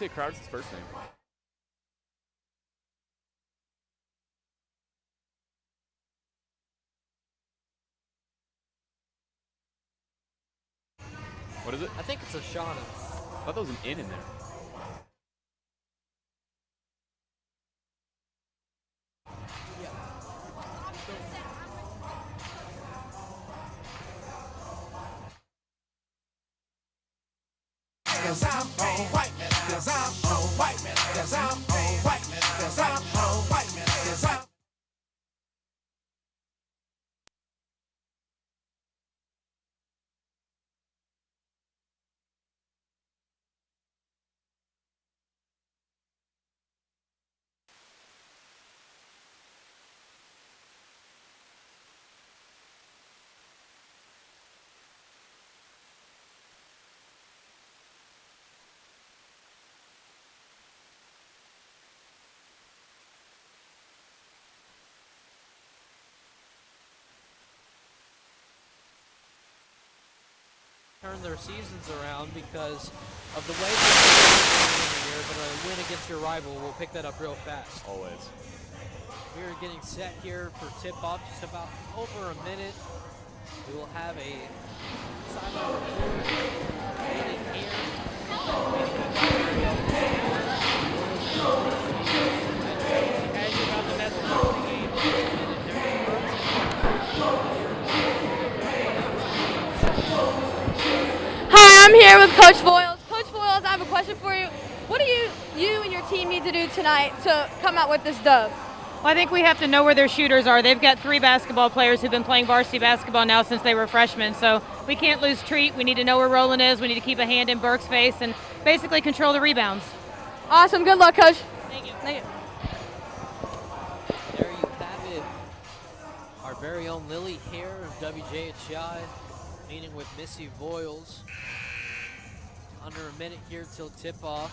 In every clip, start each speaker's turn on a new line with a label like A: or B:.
A: say Crowder's his first name. What is it?
B: I think it's a Shauna.
A: I thought there was an N in there.
C: Cause I'm a white man, cause I'm a white man, cause I'm a white man, cause I'm a white man, cause I'm
B: turn their seasons around because of the way they're here, but a win against your rival will pick that up real fast.
A: Always.
B: We are getting set here for tip-off, just about over a minute. We will have a sideline report meeting here. As you're about to mess with the game,
D: Hi, I'm here with Coach Voiles. Coach Voiles, I have a question for you. What do you and your team need to do tonight to come out with this dub?
E: Well, I think we have to know where their shooters are. They've got 3 basketball players who've been playing varsity basketball now since they were freshmen, so we can't lose treat. We need to know where Roland is. We need to keep a hand in Burke's face and basically control the rebounds.
D: Awesome. Good luck, Coach.
E: Thank you.
D: Thank you.
B: there you have it. Our very own Lily here of WJHI meeting with Missy Voiles. Under a minute here till tip-off.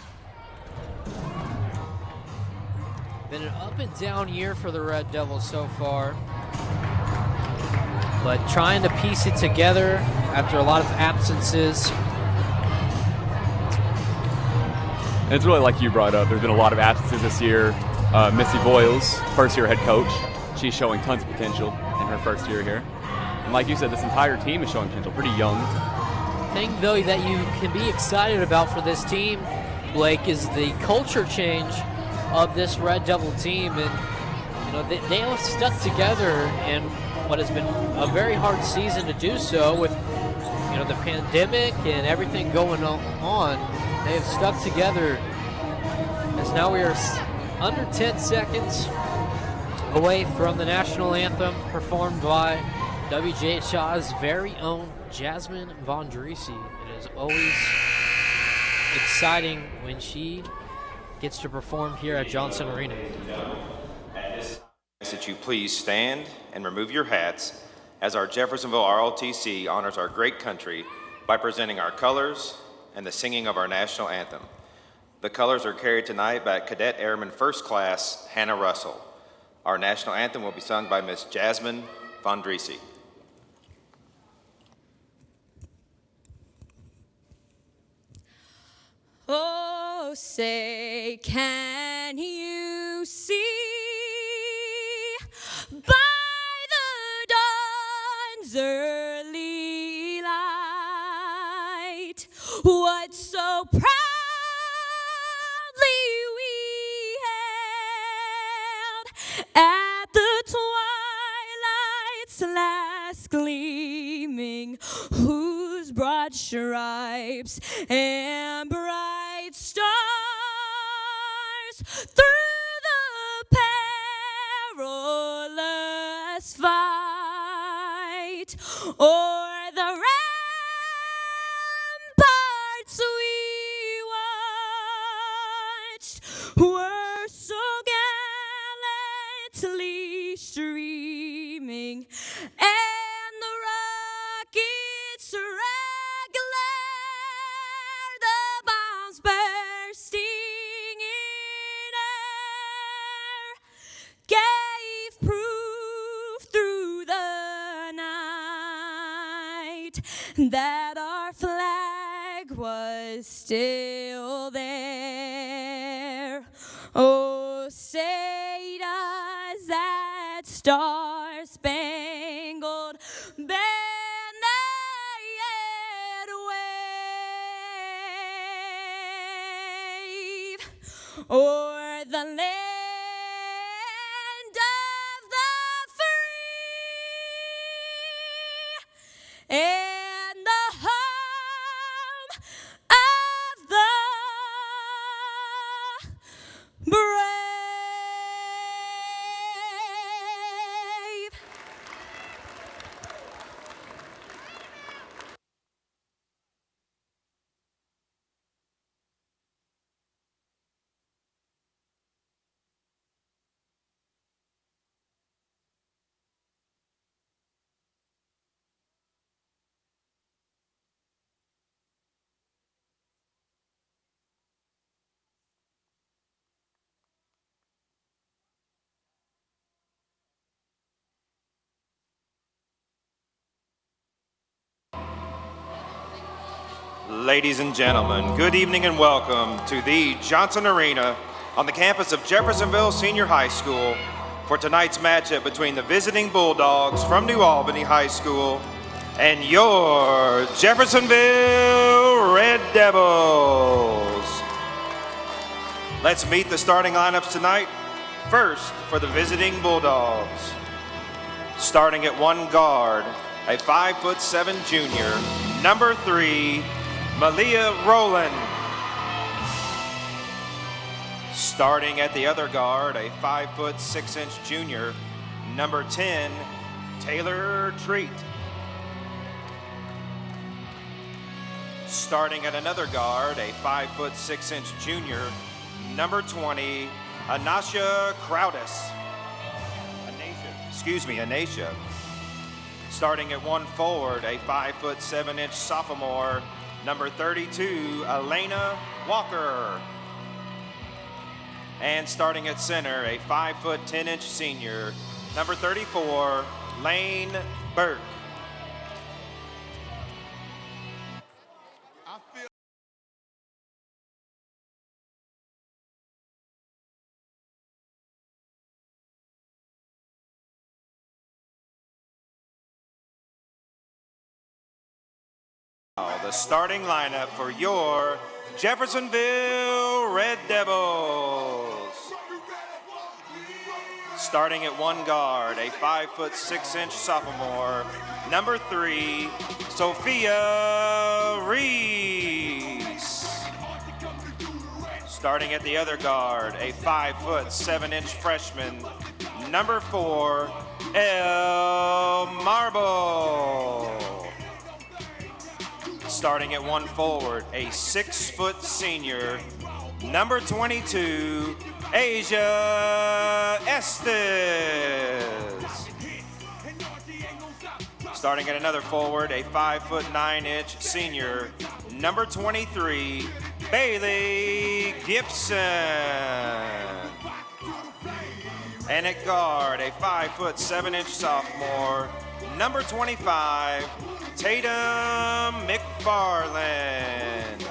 B: Been an up and down year for the Red Devils so far, but trying to piece it together after a lot of absences.
A: And it's really like you brought up. There's been a lot of absences this year. Missy Voiles, first-year head coach. She's showing tons of potential in her first year here. And like you said, this entire team is showing potential, pretty young.
B: Thing, though, that you can be excited about for this team, Blake, is the culture change of this Red Devil team. And, you know, they have stuck together in what has been a very hard season to do so with, you know, the pandemic and everything going on. They have stuck together as now we are under 10 seconds away from the national anthem performed by WJHI's very own Jasmine Vondrisi. It is always exciting when she gets to perform here at Johnson Arena.
F: That you please stand and remove your hats as our Jeffersonville RLTC honors our great country by presenting our colors and the singing of our national anthem. The colors are carried tonight by Cadet Airman First Class Hannah Russell. Our national anthem will be sung by Miss Jasmine Vondrisi.
G: Oh, say, can you see by the dawn's early light what so proudly we hailed at the twilight's last gleaming, whose broad stripes and bright stars through the perilous fight o'er the ramparts we watched were so gallantly streaming, and the rockets regular, the bombs bursting in air, gave proof through the night that our flag was still there. Oh, say does that star-spangled banner yet wave o'er the land of the free and the home of the brave.
F: Ladies and gentlemen, good evening and welcome to the Johnson Arena on the campus of Jeffersonville Senior High School for tonight's matchup between the visiting Bulldogs from New Albany High School and your Jeffersonville Red Devils. Let's meet the starting lineups tonight. First, for the visiting Bulldogs. Starting at one guard, a 5'7" junior, number 3, Malia Rowland. Starting at the other guard, a 5'6" junior, number 10, Taylor Treat. Starting at another guard, a 5'6" junior, number 20, Anasha Crowdis. Anasha. Starting at one forward, a 5'7" sophomore, number 32, Elena Walker. And starting at center, a 5'10" senior, number 34, Lane Burke. The starting lineup for your Jeffersonville Red Devils. Starting at one guard, a 5'6" sophomore, number 3, Sophia Reese. Starting at the other guard, a 5'7" freshman, number 4, El Marble. Starting at one forward, a 6' senior, number 22, Asia Estes. Starting at another forward, a 5'9" senior, number 23, Bailey Gibson. And at guard, a 5'7" sophomore, number 25, Tatum McFarland.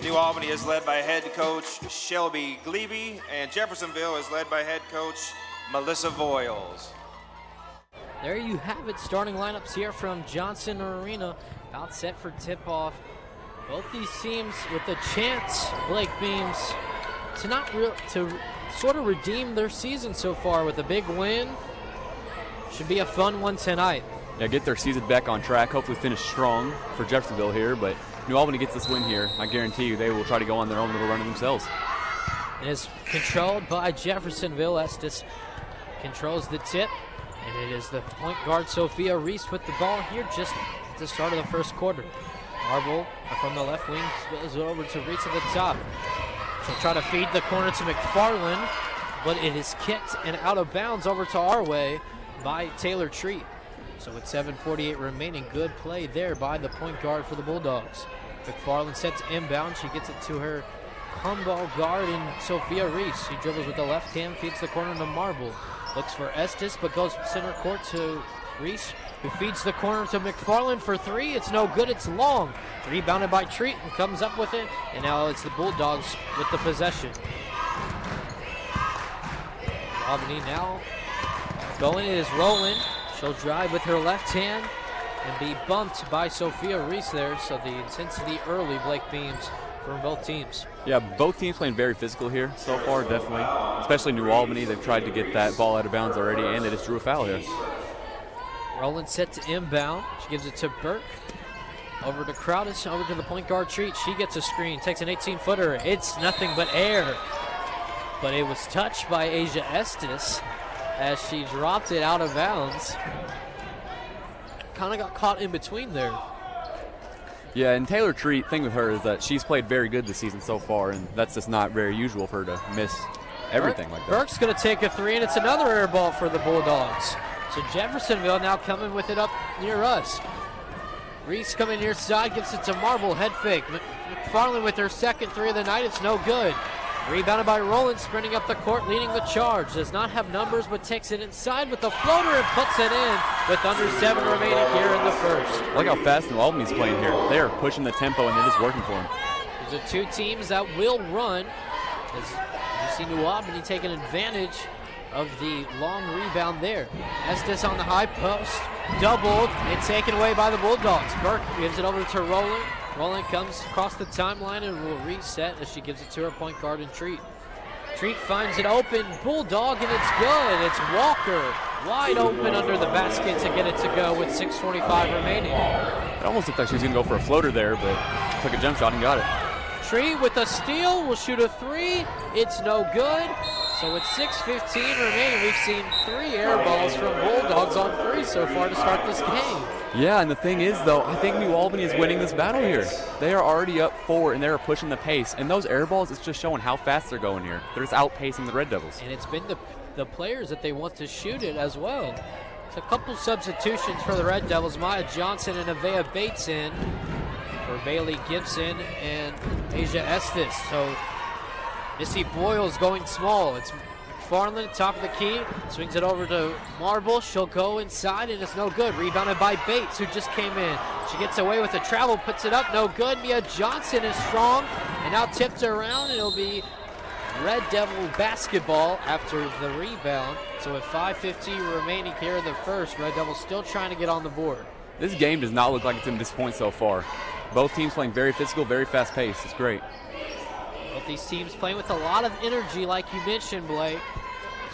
F: New Albany is led by head coach Shelby Glebe, and Jeffersonville is led by head coach Melissa Voiles.
B: There you have it, starting lineups here from Johnson Arena, about set for tip-off. Both these teams with a chance, Blake Beams, to sort of redeem their season so far with a big win. Should be a fun one tonight.
A: Yeah, get their season back on track. Hopefully finish strong for Jeffersonville here. But New Albany gets this win here, I guarantee you they will try to go on their own little run of themselves.
B: It is controlled by Jeffersonville. Estes controls the tip. And it is the point guard Sophia Reese with the ball here just at the start of the first quarter. Marble from the left wing spills it over to Reese at the top. She'll try to feed the corner to McFarland, but it is kicked and out of bounds over to our way by Taylor Treat. So with 7:48 remaining, good play there by the point guard for the Bulldogs. McFarland sets inbound. She gets it to her humball guard in Sophia Reese. She dribbles with the left hand, feeds the corner to Marble. Looks for Estes, but goes center court to Reese. who feeds the corner to McFarland for three. It's no good, it's long. Rebounded by Treat and comes up with it, and now it's the Bulldogs with the possession. Albany now going is Rowland. She'll drive with her left hand and be bumped by Sophia Reese there, so the intensity early, Blake Beams, from both teams.
A: Yeah, both teams playing very physical here so far, definitely. Especially New Albany. They've tried to get that ball out of bounds already, and they just drew a foul here.
B: Rowland set to inbound. She gives it to Burke. Over to Crowdis, over to the point guard Treat. She gets a screen, takes an 18-footer. It's nothing but air. But it was touched by Asia Estes as she dropped it out of bounds. Kind of got caught in between there.
A: Yeah, and Taylor Treat, thing with her is that she's played very good this season so far, and that's just not very usual for her to miss everything like that.
B: Burke's going to take a three, and it's another air ball for the Bulldogs. So Jeffersonville now coming with it up near us. Reese coming near side, gives it to Marble, head fake. McFarland with her second three of the night, it's no good. Rebounded by Rowland, sprinting up the court, leading the charge. Does not have numbers, but takes it inside with the floater and puts it in with under 7 remaining here in the first.
A: Look how fast New Albany's playing here. They are pushing the tempo, and it is working for them.
B: These are two teams that will run. As you see New Albany taking advantage of the long rebound there. Estes on the high post, doubled and taken away by the Bulldogs. Burke gives it over to Rowland. Rowland comes across the timeline and will reset as she gives it to her point guard and Treat. Treat finds it open, Bulldog, and it's good. It's Walker wide open under the basket to get it to go with 6:25 remaining.
A: It almost looked like she was going to go for a floater there, but took a jump shot and got it.
B: Treat with a steal will shoot a three. It's no good. So with 6:15 remaining, we've seen 3 air balls from Bulldogs on 3 so far to start this game.
A: Yeah, and the thing is, though, I think New Albany is winning this battle here. They are already up 4, and they're pushing the pace. And those air balls, it's just showing how fast they're going here. They're just outpacing the Red Devils.
B: And it's been the players that they want to shoot it as well. It's a couple substitutions for the Red Devils. Maya Johnson and Avea Bates in for Bailey Gibson and Asia Estes. So Missy Boyle's going small. It's McFarland, top of the key, swings it over to Marble. She'll go inside, and it's no good. Rebounded by Bates, who just came in. She gets away with the travel, puts it up, no good. Mia Johnson is strong, and now tipped around, and it'll be Red Devil basketball after the rebound. So with 5:50 remaining here in the first, Red Devil still trying to get on the board.
A: This game does not look like it's going to disappoint so far. Both teams playing very physical, very fast paced. It's great.
B: Both these teams playing with a lot of energy, like you mentioned, Blake.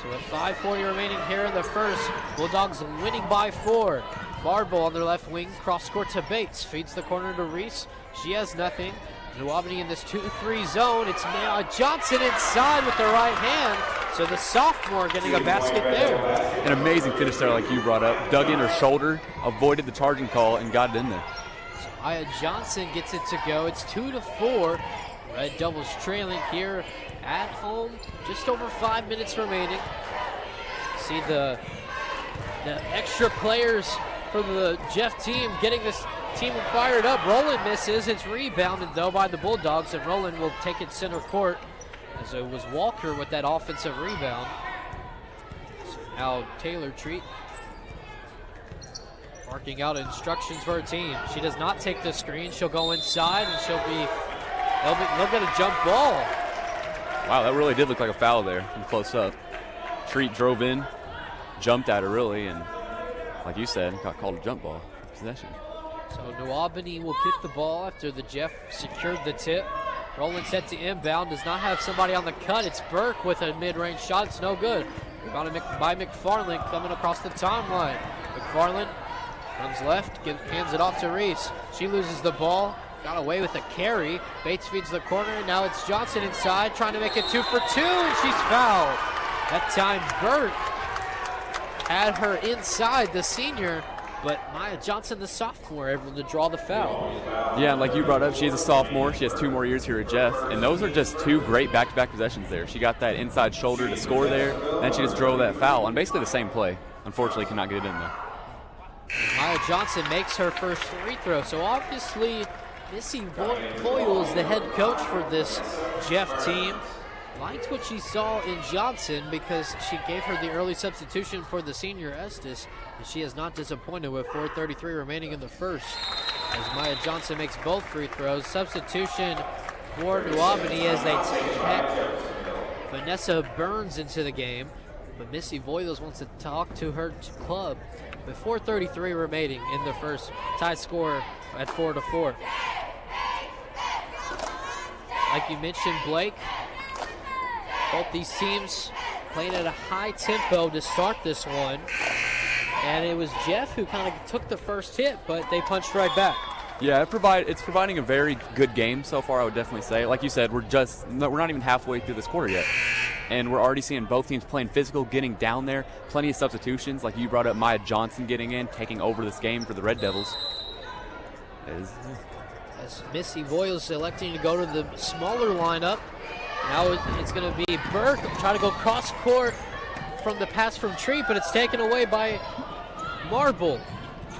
B: So with 5:40 remaining here in the first, Bulldogs winning by 4. Marble on their left wing, cross court to Bates, feeds the corner to Reese. She has nothing. New Albany in this 2-3 zone. It's Maya Johnson inside with the right hand. So the sophomore getting a basket there.
A: An amazing finish there, like you brought up. Dug in her shoulder, avoided the charging call, and got it in there.
B: So Maya Johnson gets it to go. It's 2-4. Red Devils trailing here at home. Just over 5 minutes remaining. See the extra players for the Jeff team getting this team fired up. Rowland misses. It's rebounded, though, by the Bulldogs, and Rowland will take it center court, as it was Walker with that offensive rebound. So now Taylor Treat marking out instructions for her team. She does not take the screen. She'll go inside, and they'll get a jump ball.
A: Wow, that really did look like a foul there from close up. Treat drove in, jumped at her, really, and like you said, got called a jump ball. Possession.
B: So New Albany will get the ball after the Jeff secured the tip. Rowland set to inbound, does not have somebody on the cut. It's Burke with a mid-range shot. It's no good. Rebounded by McFarland coming across the timeline. McFarland runs left, hands it off to Reese. She loses the ball. Got away with a carry. Bates feeds the corner. Now it's Johnson inside, trying to make it 2 for 2, and she's fouled. That time Burke had her inside, the senior, but Maya Johnson, the sophomore, able to draw the foul.
A: Yeah, like you brought up, she's a sophomore. She has 2 more years here at Jeff, and those are just 2 great back-to-back possessions there. She got that inside shoulder to score there, then she just drove that foul on basically the same play. Unfortunately, cannot get it in there.
B: Maya Johnson makes her first free throw, so obviously Missy Boyle is the head coach for this Jeff team. liked what she saw in Johnson because she gave her the early substitution for the senior Estes, and she has not disappointed with 4:33 remaining in the first. As Maya Johnson makes both free throws. Substitution for New Albany as they take Vanessa Burns into the game, but Missy Voiles wants to talk to her club with 4:33 remaining in the first. Tie score at 4-4. Like you mentioned, Blake, both these teams playing at a high tempo to start this one. And it was Jeff who kind of took the first hit, but they punched right back.
A: Yeah, it's providing a very good game so far, I would definitely say. Like you said, we're not even halfway through this quarter yet. And we're already seeing both teams playing physical, getting down there, plenty of substitutions. Like you brought up, Maya Johnson getting in, taking over this game for the Red Devils.
B: As Missy Voiles electing to go to the smaller lineup. Now it's going to be Burke trying to go cross court from the pass from Treat, but it's taken away by Marble.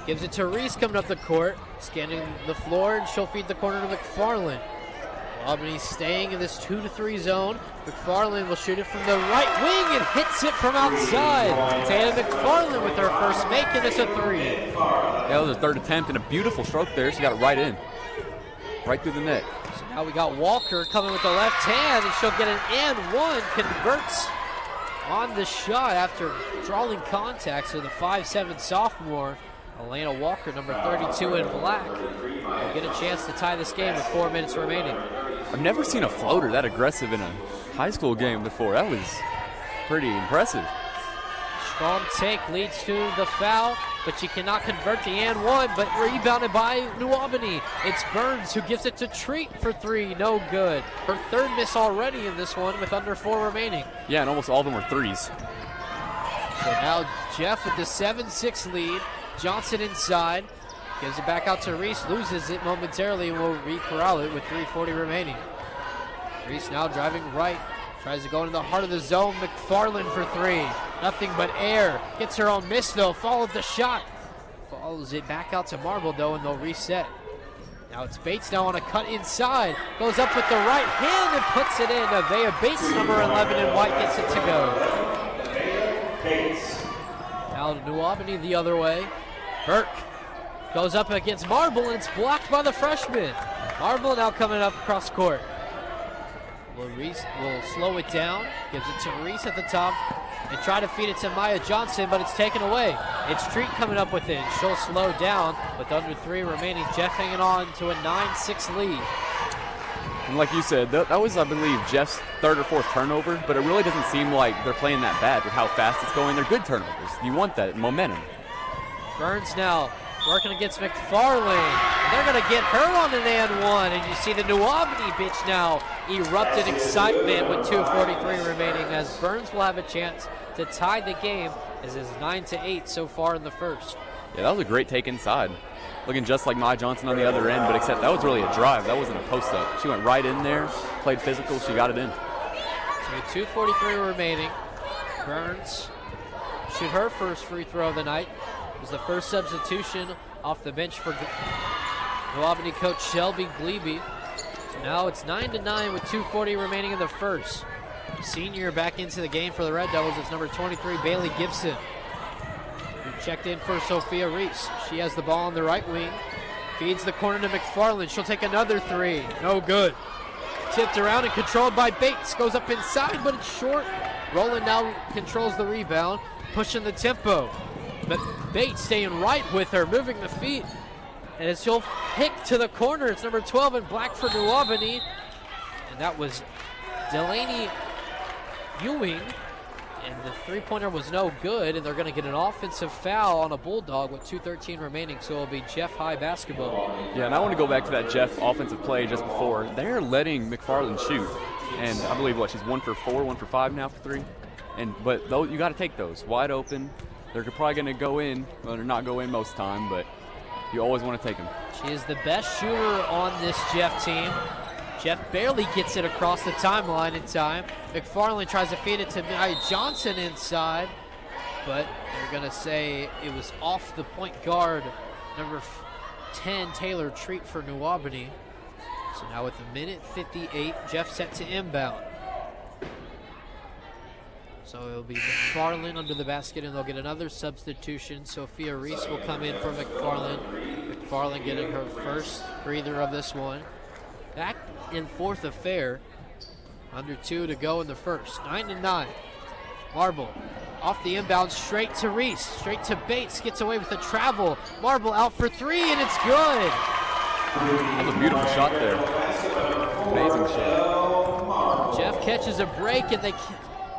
B: Gives it to Reese coming up the court, scanning the floor, and she'll feed the corner to McFarland. Albany staying in this 2-3 zone. McFarland will shoot it from the right wing and hits it from outside. Taya McFarland with her first make, and it's a 3.
A: That was her third attempt, and a beautiful stroke there. She got it right in, right through the net.
B: So now we got Walker coming with the left hand, and she'll get an and one. Converts on the shot after drawing contact. So the 5'7" sophomore, Elena Walker, number 32 in black, will get a chance to tie this game with 4 minutes remaining.
A: I've never seen a floater that aggressive in a high school game before. That was pretty impressive.
B: Strong take leads to the foul, but she cannot convert the and one, but rebounded by New Albany. It's Burns who gives it to Treat for 3, no good. Her third miss already in this one with under 4 remaining.
A: Yeah, and almost all of them were threes.
B: So now Jeff with the 7-6 lead. Johnson inside, gives it back out to Reese, loses it momentarily, and will re-corral it with 3:40 remaining. Reese now driving right, tries to go into the heart of the zone. McFarland for 3, nothing but air. Gets her own miss though, followed the shot. Follows it back out to Marble though, and they'll reset. Now it's Bates now on a cut inside, goes up with the right hand and puts it in. Avea Bates, number 11 in white, gets it to go. Now New Albany the other way. Burke goes up against Marble, and it's blocked by the freshman. Marble now coming up cross court. Reese will slow it down, gives it to Reese at the top, and try to feed it to Maya Johnson, but it's taken away. It's Treat coming up with it. She'll slow down with under 3 remaining. Jeff hanging on to a 9-6 lead.
A: And like you said, that was, I believe, Jeff's third or fourth turnover, but it really doesn't seem like they're playing that bad with how fast it's going. They're good turnovers. You want that momentum.
B: Burns now working against McFarland. They're going to get her on an and one, and you see the New Albany bench now erupt in excitement with 2:43 remaining, as Burns will have a chance to tie the game, as it's 9-8 so far in the first.
A: Yeah, that was a great take inside. Looking just like Maya Johnson on the other end, but except that was really a drive. That wasn't a post-up. She went right in there, played physical, she got it in.
B: So with 2:43 remaining, Burns shoot her first free throw of the night. It was the first substitution off the bench for New Albany coach Shelby Glebe. So now it's 9-9 with 2:40 remaining in the first. Senior back into the game for the Red Devils. It's number 23, Bailey Gibson, who checked in for Sophia Reese. She has the ball on the right wing. Feeds the corner to McFarland. She'll take another 3. No good. Tipped around and controlled by Bates. Goes up inside, but it's short. Rowland now controls the rebound, pushing the tempo. But Bates staying right with her, moving the feet. And as she'll pick to the corner, it's number 12 in black for New Albany. And that was Delaney Ewing. And the three-pointer was no good, and they're going to get an offensive foul on a Bulldog with 2:13 remaining, so it'll be Jeff High basketball.
A: Yeah, and I want to go back to that Jeff offensive play just before. They're letting McFarland shoot, and I believe, she's 1 for 4, 1 for 5 now for 3. But those, you got to take those wide open. They're probably going to go in. Well, they're not go in most time, but you always want to take them.
B: She is the best shooter on this Jeff team. Jeff barely gets it across the timeline in time. McFarland tries to feed it to Maya Johnson inside, but they're going to say it was off the point guard, number 10, Taylor Treat for New Albany. So now with a minute 58, Jeff set to inbound. So it'll be McFarland under the basket, and they'll get another substitution. Sophia Reese will come in for McFarland. McFarland getting her first breather of this one. Back in fourth affair. Under 2 to go in the first. 9-9. Marble off the inbound, straight to Reese, straight to Bates, gets away with a travel. Marble out for 3, and it's good.
A: That was a beautiful shot there. Amazing shot.
B: Jeff catches a break, and they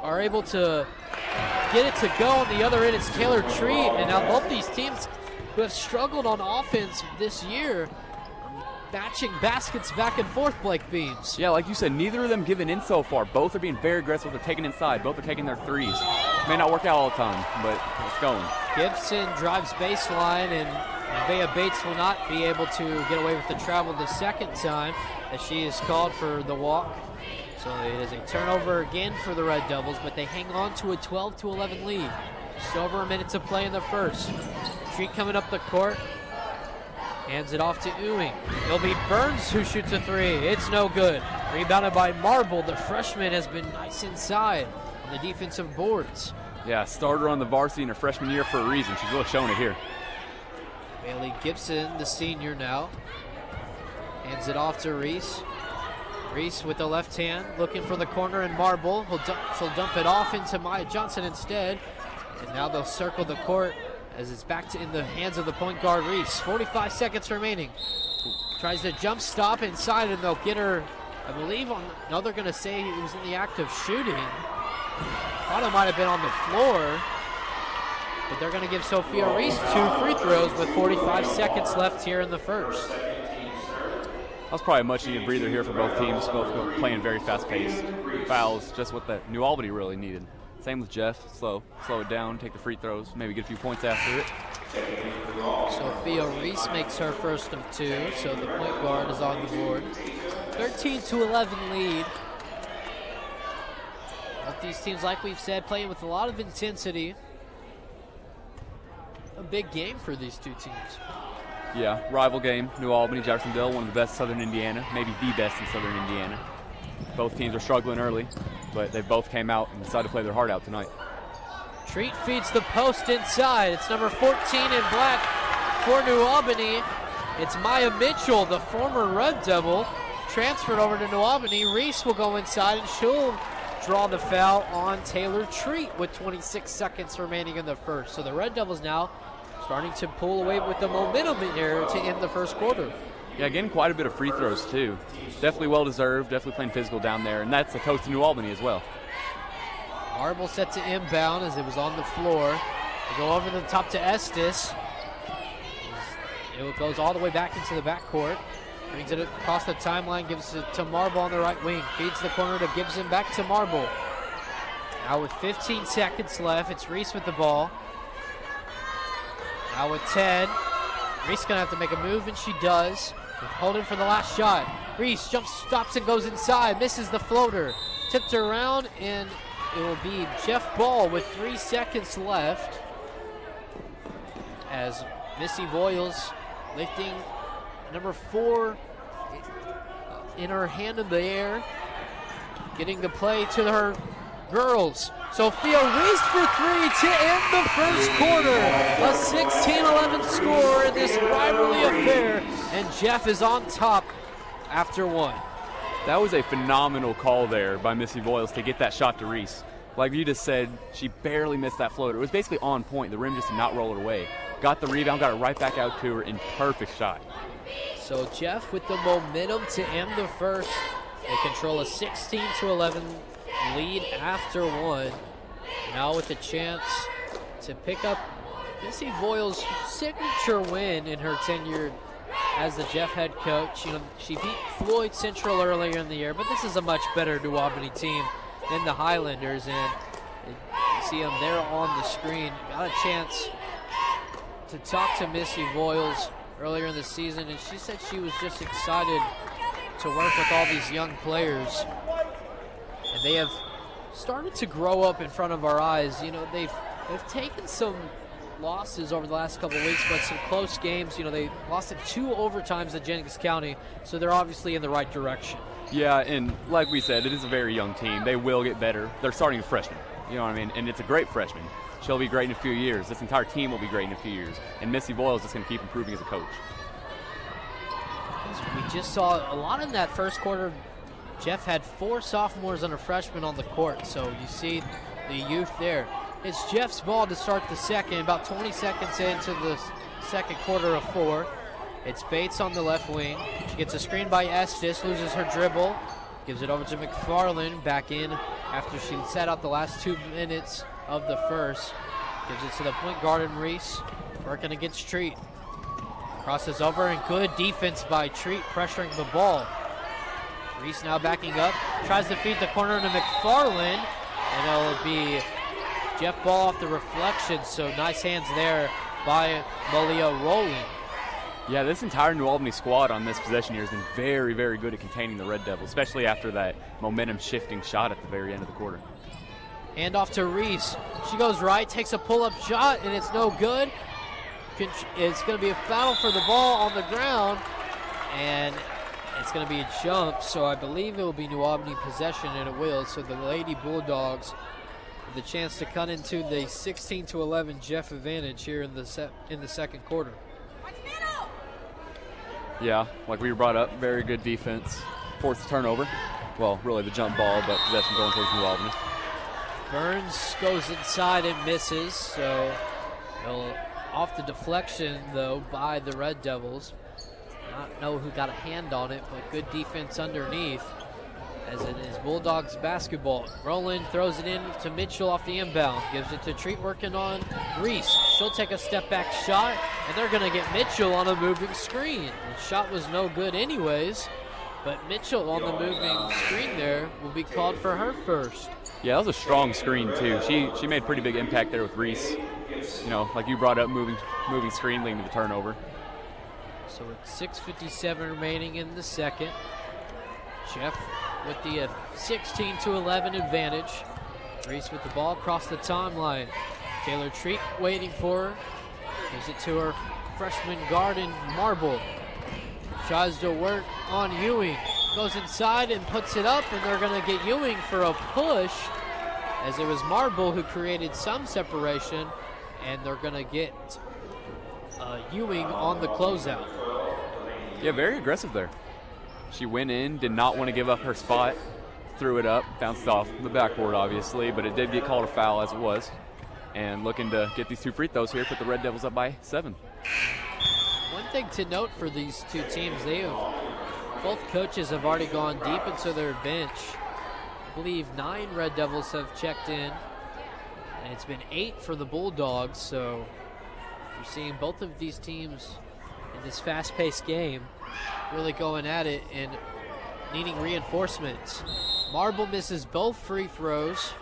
B: are able to get it to go. On the other end, it's Taylor Treat, and now both these teams who have struggled on offense this year, matching baskets back and forth, Blake Beams.
A: Yeah, like you said, neither of them giving in so far. Both are being very aggressive. They're taking inside. Both are taking their threes. May not work out all the time, but it's going.
B: Gibson drives baseline, and Nevaeh Bates will not be able to get away with the travel the second time as she is called for the walk. So it is a turnover again for the Red Devils, but they hang on to a 12-11 lead. Just over a minute to play in the first. Treat coming up the court. Hands it off to Ewing. It'll be Burns who shoots a 3. It's no good. Rebounded by Marble. The freshman has been nice inside on the defensive boards.
A: Yeah, starter on the varsity in her freshman year for a reason. She's really showing it here.
B: Bailey Gibson, the senior now. Hands it off to Reese. Reese with the left hand, looking for the corner, and Marble. She'll dump it off into Maya Johnson instead. And now they'll circle the court as it's back in the hands of the point guard, Reese. 45 seconds remaining. Tries to jump stop inside, and they'll get her, I believe, on. No, they're going to say he was in the act of shooting. Thought it might have been on the floor. But they're going to give Sophia Reese 2 free throws with 45 seconds left here in the first.
A: That's probably a much needed breather here for both teams. Both playing very fast pace. Fouls, just what the New Albany really needed. Same with Jeff. Slow it down, take the free throws, maybe get a few points after it.
B: Sophia Reese makes her first of 2, so the point guard is on the board. 13-11 lead. Both these teams, like we've said, playing with a lot of intensity. A big game for these two teams.
A: Yeah, rival game. New Albany, Jeffersonville, one of the best in Southern Indiana, maybe the best in Southern Indiana. Both teams are struggling early, but they both came out and decided to play their heart out tonight.
B: Treat feeds the post inside. It's number 14 in black for New Albany. It's Maya Mitchell, the former Red Devil, transferred over to New Albany. Reese will go inside, and she'll draw the foul on Taylor Treat with 26 seconds remaining in the first. So the Red Devils now starting to pull away with the momentum here to end the first quarter.
A: Yeah, getting quite a bit of free throws, too. Definitely well-deserved, definitely playing physical down there, and that's a toast to New Albany as well.
B: Marble set to inbound as it was on the floor. They go over the top to Estes. It goes all the way back into the backcourt. Brings it across the timeline, gives it to Marble on the right wing. Feeds the corner to Gibson, back to Marble. Now with 15 seconds left, it's Reese with the ball. Now with 10. Reese gonna have to make a move, and she does. Holding for the last shot. Reese jumps, stops, and goes inside. Misses the floater. Tipped around, and it will be Jeff Ball with 3 seconds left. As Missy Voiles lifting number 4 in her hand in the air. Getting the play to her girls. Sophia Reese for 3 to end the first quarter. A 16-11 score in this rivalry affair, and Jeff is on top after 1.
A: That was a phenomenal call there by Missy Voiles to get that shot to Reese. Like you just said, she barely missed that floater. It was basically on point. The rim just did not roll it away. Got the rebound, got it right back out to her in perfect shot.
B: So Jeff with the momentum to end the first. They control a 16-11 lead after 1. Now with a chance to pick up Missy Voiles' signature win in her tenure as the Jeff head coach. You know, she beat Floyd Central earlier in the year, but this is a much better New Albany team than the Highlanders, and you see them there on the screen. Got a chance to talk to Missy Voiles earlier in the season, and she said she was just excited to work with all these young players. And they have started to grow up in front of our eyes. You know, they've taken some losses over the last couple of weeks, but some close games. You know, they lost in 2 overtimes at Jennings County, so they're obviously in the right direction.
A: Yeah, and like we said, it is a very young team. They will get better. They're starting a freshman. You know what I mean? And it's a great freshman. She'll be great in a few years. This entire team will be great in a few years. And Missy Boyle is just going to keep improving as a coach.
B: We just saw a lot in that first quarter. Jeff had 4 sophomores and a freshman on the court, so you see the youth there. It's Jeff's ball to start the second, about 20 seconds into the second quarter of 4. It's Bates on the left wing. She gets a screen by Estes, loses her dribble, gives it over to McFarland, back in after she sat out the last 2 minutes of the first. Gives it to the point guard and Reese, working against Treat. Crosses over, and good defense by Treat, pressuring the ball. Reese now backing up, tries to feed the corner to McFarland, and it'll be Jeff ball off the reflection, so nice hands there by Malia Rowland.
A: Yeah, this entire New Albany squad on this possession here has been very, very good at containing the Red Devils, especially after that momentum-shifting shot at the very end of the quarter.
B: Hand off to Reese. She goes right, takes a pull-up shot, and it's no good. It's going to be a foul for the ball on the ground, and it's going to be a jump, so I believe it will be New Albany possession, and it will. So the Lady Bulldogs with the chance to cut into the 16-11 Jeff advantage here in the second quarter.
A: Yeah, like we brought up, very good defense. Fourth turnover. Well, really the jump ball, but possession going towards New Albany.
B: Burns goes inside and misses, so he'll off the deflection, though, by the Red Devils. Not know who got a hand on it, but good defense underneath, as it is Bulldogs basketball. Rowland throws it in to Mitchell off the inbound. Gives it to Treat, working on Reese. She'll take a step-back shot, and they're going to get Mitchell on a moving screen. The shot was no good anyways, but Mitchell on the moving screen there will be called for her first.
A: Yeah, that was a strong screen, too. She made pretty big impact there with Reese. You know, like you brought up, moving screen leading to the turnover.
B: So it's 6:57 remaining in the second. Jeff with the 16-11 advantage. Reese with the ball across the timeline. Taylor Treat waiting for her. Gives it to her freshman guard in Marble. Tries to work on Ewing. Goes inside and puts it up, and they're going to get Ewing for a push, as it was Marble who created some separation, and they're going to get Ewing on the closeout.
A: Yeah, very aggressive there. She went in, did not want to give up her spot, threw it up, bounced off the backboard, obviously, but it did get called a foul as it was. And looking to get these 2 free throws here, put the Red Devils up by 7.
B: One thing to note for these two teams, both coaches have already gone deep into their bench. I believe 9 Red Devils have checked in, and it's been 8 for the Bulldogs, so you're seeing both of these teams in this fast-paced game really going at it and needing reinforcements. Marble misses both free throws.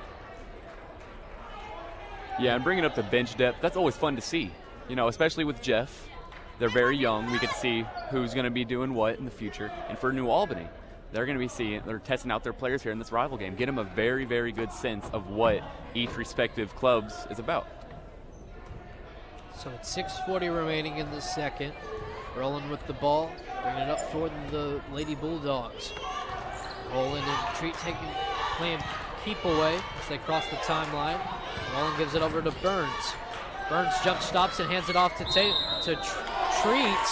A: Yeah, and bringing up the bench depth, that's always fun to see. You know, especially with Jeff. They're very young. We get to see who's going to be doing what in the future. And for New Albany, they're going to be they're testing out their players here in this rival game. Get them a very, very good sense of what each respective clubs is about.
B: So it's 6:40 remaining in the second. Rowland with the ball, bringing it up for the Lady Bulldogs. Rowland and Treat playing keep away as they cross the timeline. Rowland gives it over to Burns. Burns jump stops and hands it off to Treat.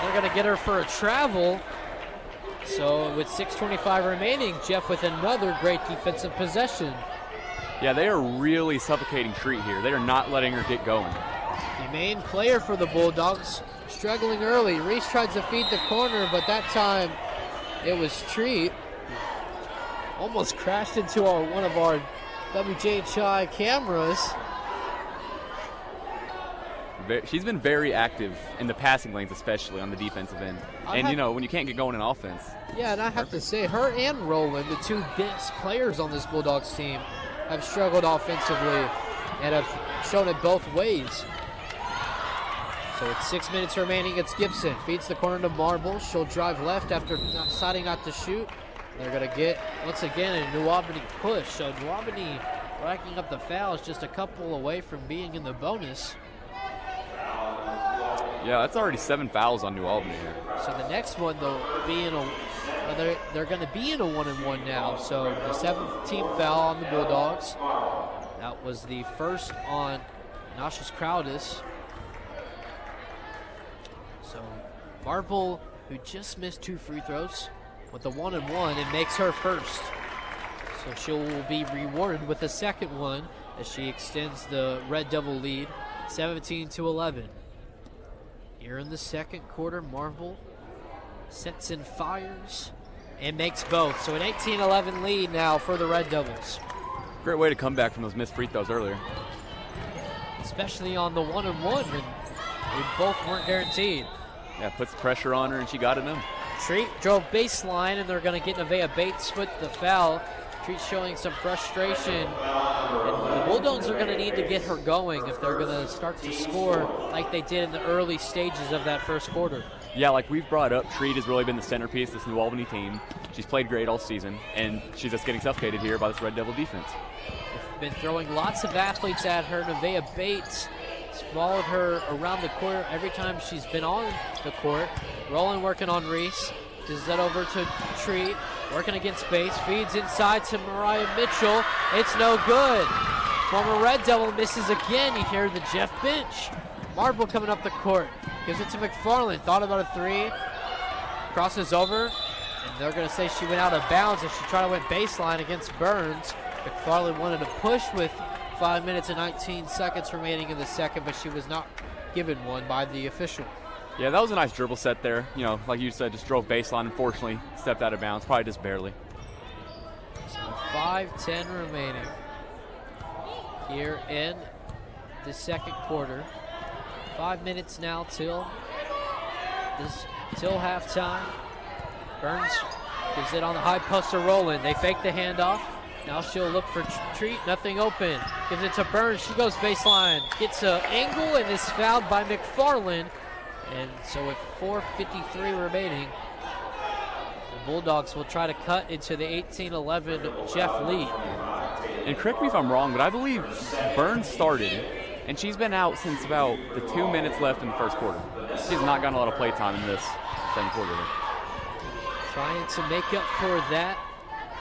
B: They're going to get her for a travel. So with 6:25 remaining, Jeff with another great defensive possession.
A: Yeah, they are really suffocating Treat here. They are not letting her get going.
B: The main player for the Bulldogs struggling early. Reese tries to feed the corner, but that time it was Treat. Almost crashed into one of our WJHI cameras.
A: She's been very active in the passing lanes, especially on the defensive end. And, you know, when you can't get going in offense.
B: Yeah, and I have to say, her and Rowland, the 2 best players on this Bulldogs team, have struggled offensively and have shown it both ways. So it's 6 minutes remaining. It's Gibson. Feeds the corner to Marble. She'll drive left after deciding not to shoot. They're going to get, once again, a New Albany push. So New Albany racking up the fouls, just a couple away from being in the bonus.
A: Yeah, that's already 7 fouls on New Albany here.
B: So the next one, though, they're going to be in a 1-and-1 now. So the 7th team foul on the Bulldogs. That was the first on Noxious Crowdis. So Marble, who just missed 2 free throws, with a 1-and-1, and makes her first. So she will be rewarded with a second one as she extends the Red Devil lead, 17-11. Here in the second quarter, Marble sets and fires and makes both. So an 18-11 lead now for the Red Devils.
A: Great way to come back from those missed free throws earlier.
B: Especially on the 1-and-1, and they both weren't guaranteed.
A: Yeah, puts the pressure on her, and she got it in.
B: Treat drove baseline, and they're going to get Nevaeh Bates with the foul. Treat showing some frustration. And the Bulldogs are going to need to get her going if they're going to start to score like they did in the early stages of that first quarter.
A: Yeah, like we've brought up, Treat has really been the centerpiece of this New Albany team. She's played great all season, and she's just getting suffocated here by this Red Devil defense.
B: They've been throwing lots of athletes at her. Nevaeh Bates has followed her around the court every time she's been on the court. Roland working on Reese. Gives that over to Treat. Working against Bates. Feeds inside to Mariah Mitchell. It's no good. Former Red Devil misses again. You hear the Jeff bench. Marble coming up the court. Gives it to McFarland. Thought about a 3. Crosses over. And they're going to say she went out of bounds as she tried to win baseline against Burns. McFarland wanted to push with 5 minutes and 19 seconds remaining in the second, but she was not given one by the official.
A: Yeah, that was a nice dribble set there. You know, like you said, just drove baseline. Unfortunately, stepped out of bounds, probably just barely.
B: So 5:10 remaining here in the second quarter. 5 minutes now till halftime. Burns gives it on the high post to Roland. They fake the handoff. Now she'll look for Treat, nothing open. Gives it to Burns, she goes baseline. Gets an angle and is fouled by McFarland. And so with 4:53 remaining, the Bulldogs will try to cut into the 18-11 Jeff lead.
A: And correct me if I'm wrong, but I believe Burns started, and she's been out since about the 2 minutes left in the first quarter. She's not gotten a lot of play time in this second quarter.
B: Trying to make up for that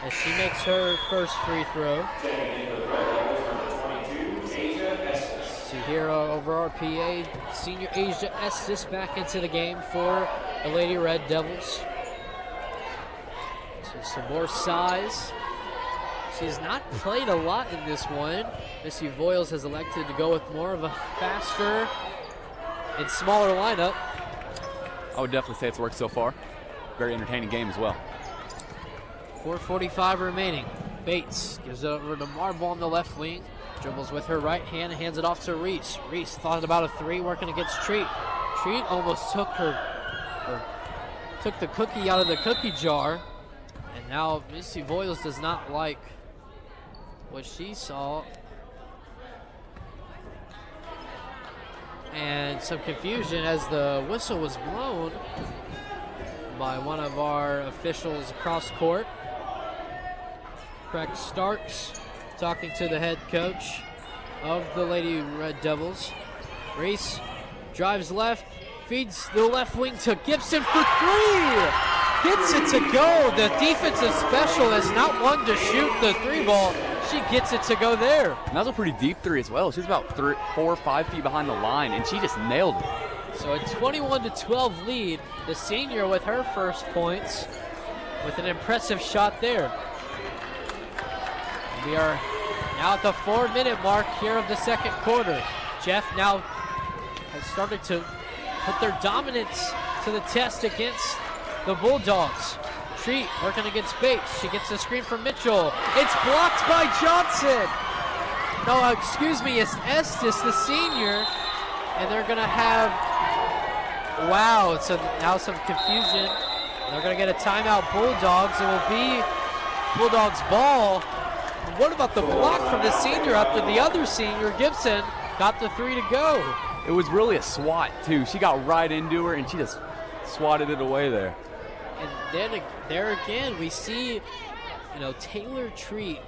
B: as she makes her first free throw. So here over our PA, senior Asia Estes back into the game for the Lady Red Devils. So some more size. She's not played a lot in this one. Missy Voiles has elected to go with more of a faster and smaller lineup.
A: I would definitely say it's worked so far. Very entertaining game as well.
B: 4:45 remaining. Bates gives it over to Marble on the left wing. Dribbles with her right hand and hands it off to Reese. Reese thought about a 3, working against Treat. Treat almost took the cookie out of the cookie jar. And now Missy Voiles does not like what she saw. And some confusion as the whistle was blown by one of our officials across court. Craig Starks talking to the head coach of the Lady Red Devils. Reese drives left, feeds the left wing to Gibson for 3. Gets it to go. The defensive specialist, not one to shoot the 3 ball. She gets it to go there.
A: And that was a pretty deep 3 as well. She's about 4 or 5 feet behind the line, and she just nailed it.
B: So a 21-12 lead. The senior with her first points with an impressive shot there. We are now at the 4-minute mark here of the second quarter. Jeff now has started to put their dominance to the test against the Bulldogs. Treat working against Bates. She gets a screen from Mitchell. It's blocked by Johnson. No, excuse me, it's Estes, the senior. And they're going to have, wow, so now some confusion. They're going to get a timeout, Bulldogs. It will be Bulldogs ball. What about the block from the senior after the other senior, Gibson, got the 3 to go?
A: It was really a swat, too. She got right into her, and she just swatted it away there.
B: And then there again, we see, Taylor Treat,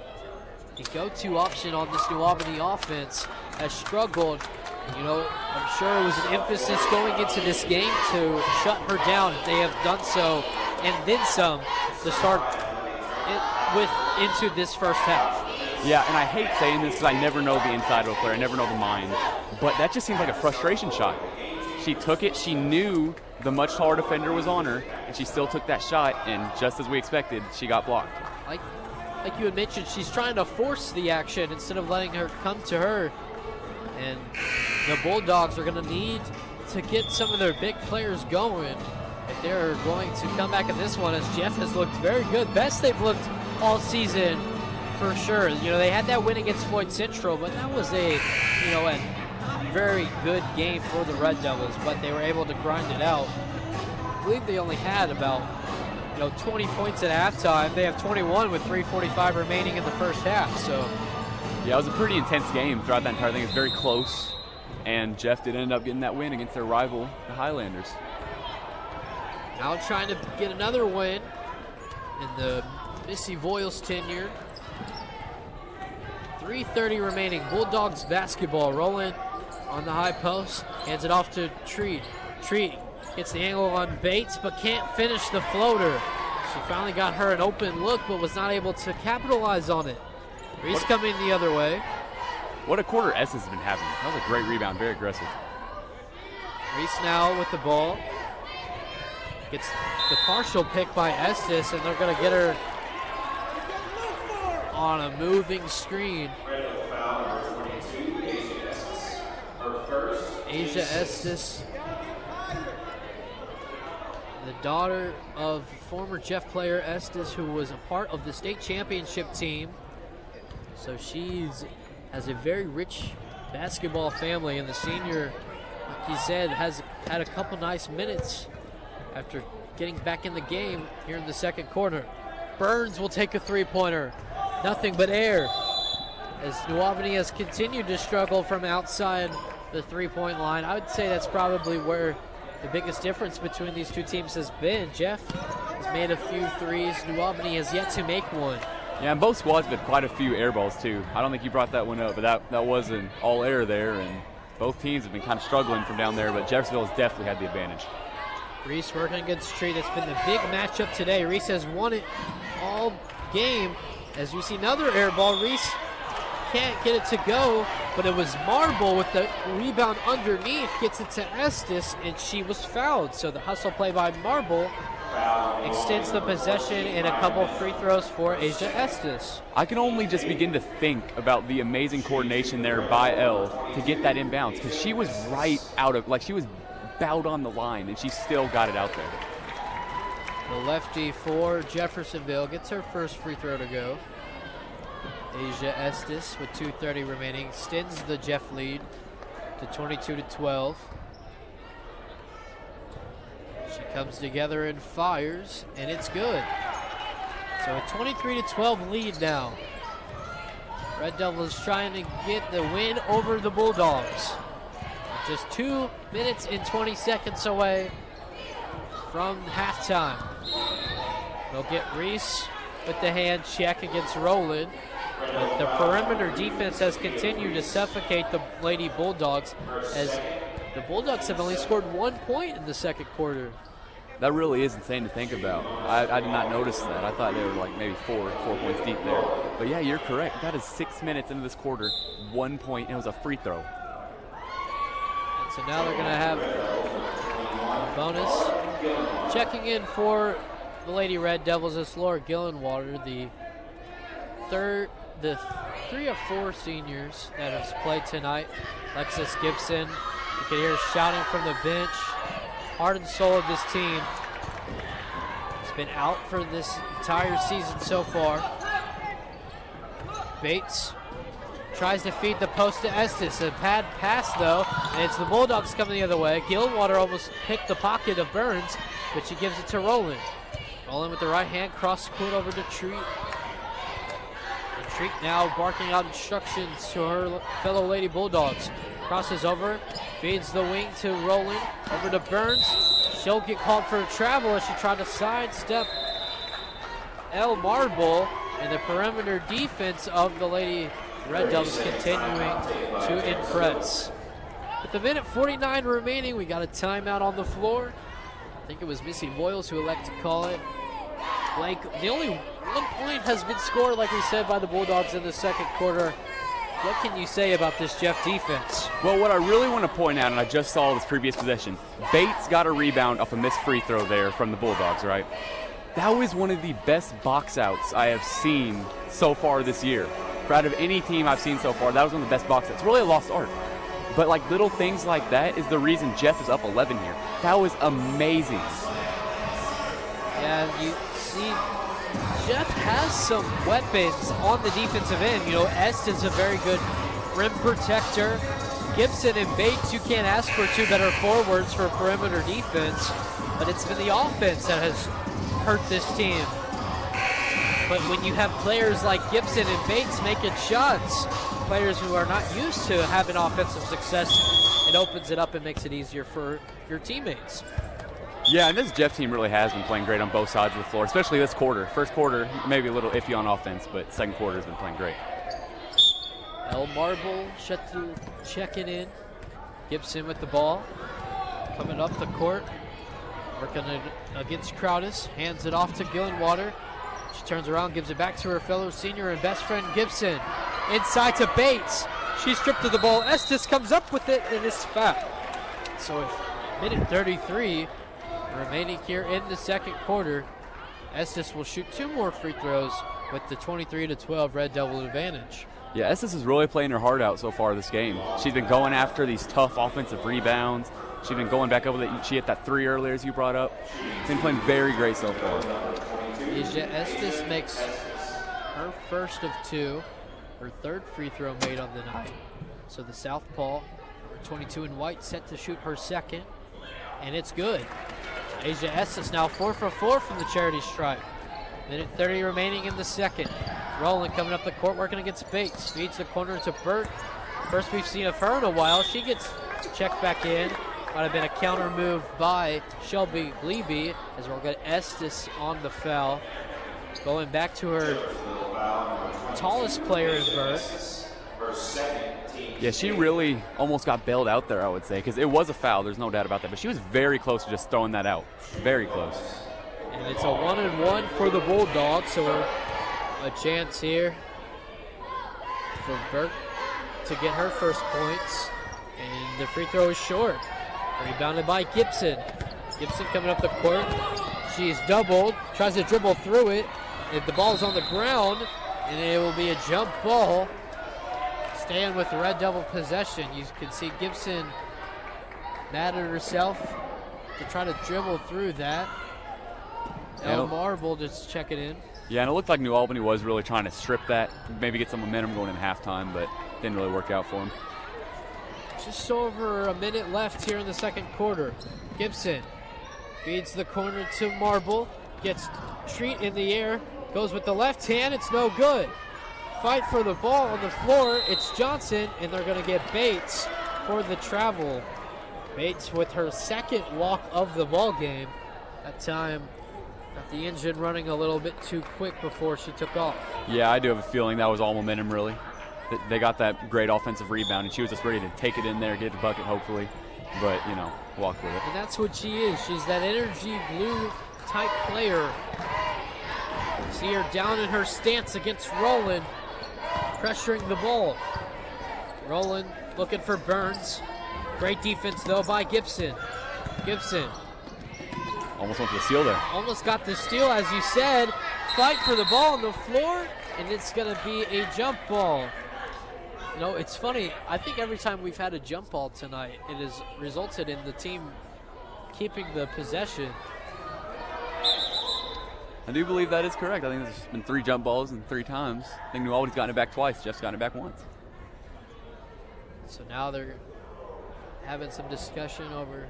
B: the go-to option on this New Albany offense, has struggled. I'm sure it was an emphasis going into this game to shut her down. They have done so, and then some, to start into this first half.
A: Yeah, and I hate saying this because I never know the inside of a player. I never know the mind. But that just seems like a frustration shot. She took it. She knew the much taller defender was on her, and she still took that shot, and just as we expected, she got blocked.
B: Like you had mentioned, she's trying to force the action instead of letting her come to her. And the Bulldogs are going to need to get some of their big players going if they're going to come back in this one, as Jeff has looked very good. Best they've looked all season for sure. You know, they had that win against Floyd Central, but that was a very good game for the Red Devils, but they were able to grind it out. I believe they only had about 20 points at halftime. They have 21 with 3:45 remaining in the first half. So
A: yeah, it was a pretty intense game throughout that entire thing. It was very close, and Jeff did end up getting that win against their rival, the Highlanders.
B: Now trying to get another win in the Missy Voiles tenure. 3:30 remaining. Bulldogs basketball rolling on the high post. Hands it off to Treat. Treat gets the angle on Bates, but can't finish the floater. She finally got her an open look, but was not able to capitalize on it. Reese coming the other way.
A: What a quarter Estes has been having. That was a great rebound, very aggressive.
B: Reese now with the ball. Gets the partial pick by Estes, and they're going to get her on a moving screen. Asia Estes, the daughter of former Jeff player Estes, who was a part of the state championship team. So has a very rich basketball family, and the senior, like he said, has had a couple nice minutes after getting back in the game here in the second quarter. Burns will take a three-pointer. Nothing but air, as New Albany has continued to struggle from outside the three-point line. I would say that's probably where the biggest difference between these two teams has been. Jeff has made a few threes. New Albany has yet to make one.
A: Yeah, and both squads had quite a few air balls too. I don't think you brought that one up, but that was an all air there, and both teams have been kind of struggling from down there, but Jeffersonville has definitely had the advantage.
B: Reese working against Tree. That's been the big matchup today. Reese has won it all game. As we see another air ball, Reese can't get it to go, but it was Marble with the rebound underneath, gets it to Estes, and she was fouled. So the hustle play by Marble extends the possession and a couple free throws for Asia Estes.
A: I can only just begin to think about the amazing coordination there by Elle to get that inbounds, because she was right out of, she was bowed on the line, and she still got it out there.
B: The lefty for Jeffersonville gets her first free throw to go. Asia Estes with 2:30 remaining extends the Jeff lead to 22-12. She comes together and fires, and it's good. So a 23-12 lead now. Red Devils trying to get the win over the Bulldogs. Just 2 minutes and 20 seconds away from halftime. They'll get Reese with the hand check against Rowland. But the perimeter defense has continued to suffocate the Lady Bulldogs, as the Bulldogs have only scored 1 point in the second quarter.
A: That really is insane to think about. I did not notice that. I thought they were maybe four points deep there. But yeah, you're correct. That is 6 minutes into this quarter, 1 point, and it was a free throw.
B: And so now they're going to have a bonus. Checking in for the Lady Red Devils is Laura Gillenwater, the 3 of 4 seniors that have played tonight. Lexus Gibson, you can hear shouting from the bench. Heart and soul of this team. It's been out for this entire season so far. Bates tries to feed the post to Estes. A pad pass though, and it's the Bulldogs coming the other way. Gillenwater almost picked the pocket of Burns, but she gives it to Rowland. Rowland with the right hand, cross court over to Treat. And Treat now barking out instructions to her fellow Lady Bulldogs. Crosses over, feeds the wing to Rowland, over to Burns. She'll get called for a travel as she tried to sidestep Elle Marble, and the perimeter defense of the Lady Red Devils continuing to impress. With a minute 49 remaining, we got a timeout on the floor. I think it was Missy Voiles who elected to call it. Blake, the only 1 point has been scored, like we said, by the Bulldogs in the second quarter. What can you say about this Jeff defense?
A: Well, what I really want to point out, and I just saw this previous possession, Bates got a rebound off a missed free throw there from the Bulldogs, right? That was one of the best box outs I have seen so far this year. Out of any team I've seen so far, that was one of the best box outs. Really a lost art. But like little things like that is the reason Jeff is up 11 here. That was amazing.
B: Yeah, you see, Jeff has some weapons on the defensive end. You know, Est is a very good rim protector. Gibson and Bates, you can't ask for two better forwards for perimeter defense, but it's been the offense that has hurt this team. But when you have players like Gibson and Bates making shots, players who are not used to having offensive success, it opens it up and makes it easier for your teammates.
A: Yeah, and this Jeff team really has been playing great on both sides of the floor, especially this quarter. First quarter, maybe a little iffy on offense, but second quarter has been playing great.
B: El Marble checking in. Gibson with the ball. Coming up the court. Working it against Crowdis. Hands it off to Gillenwater. She turns around, gives it back to her fellow senior and best friend Gibson. Inside to Bates. She's stripped of the ball. Estes comes up with it and is fouled. So minute 33 remaining here in the second quarter. Estes will shoot 2 more free throws with the 23-12 Red Devil advantage.
A: Yeah, Estes is really playing her heart out so far this game. She's been going after these tough offensive rebounds. She's been going back over that. She hit that 3 earlier, as you brought up. Been playing very great so far.
B: Estes makes her first of 2, her 3rd free throw made on the night. So the southpaw, number 22 in white, set to shoot her 2nd, and it's good. Asia Estes now 4 for 4 from the charity stripe. Minute 30 remaining in the second. Rowland coming up the court, working against Bates. Feeds the corner to Burke. First we've seen of her in a while. She gets checked back in. Might have been a counter move by Shelby Glebe, as we'll get Estes on the foul. Going back to her tallest player in Burke.
A: Yeah, she really almost got bailed out there, I would say, because it was a foul. There's no doubt about that. But she was very close to just throwing that out. Very close.
B: And it's a 1-and-1 for the Bulldogs, so a chance here for Burke to get her first points. And the free throw is short. Rebounded by Gibson. Gibson coming up the court. She's doubled, tries to dribble through it. If the ball's on the ground, and it will be a jump ball. Staying with the Red Devil possession. You can see Gibson mad at herself to try to dribble through that. El Marble just checking in.
A: Yeah, and it looked like New Albany was really trying to strip that, maybe get some momentum going in halftime, but didn't really work out for them.
B: Just over a minute left here in the second quarter. Gibson feeds the corner to Marble, gets Treat in the air, goes with the left hand, it's no good. Fight for the ball on the floor, it's Johnson, and they're going to get Bates for the travel. Bates with her 2nd walk of the ball game. That time, got the engine running a little bit too quick before she took off.
A: Yeah, I do have a feeling that was all momentum, really. They got that great offensive rebound, and she was just ready to take it in there, get the bucket, hopefully. But, you know, walk with it.
B: And that's what she is. She's that energy blue type player. See her down in her stance against Rowland, pressuring the ball. Rowland looking for Burns. Great defense, though, by Gibson. Gibson.
A: Almost went for the steal there.
B: Almost got the steal, as you said. Fight for the ball on the floor, and it's going to be a jump ball. You know, it's funny. I think every time we've had a jump ball tonight, it has resulted in the team keeping the possession.
A: I do believe that is correct. I think there's been 3 jump balls and 3 times. I think New Albany's gotten it back twice. Jeff's gotten it back once.
B: So now they're having some discussion over.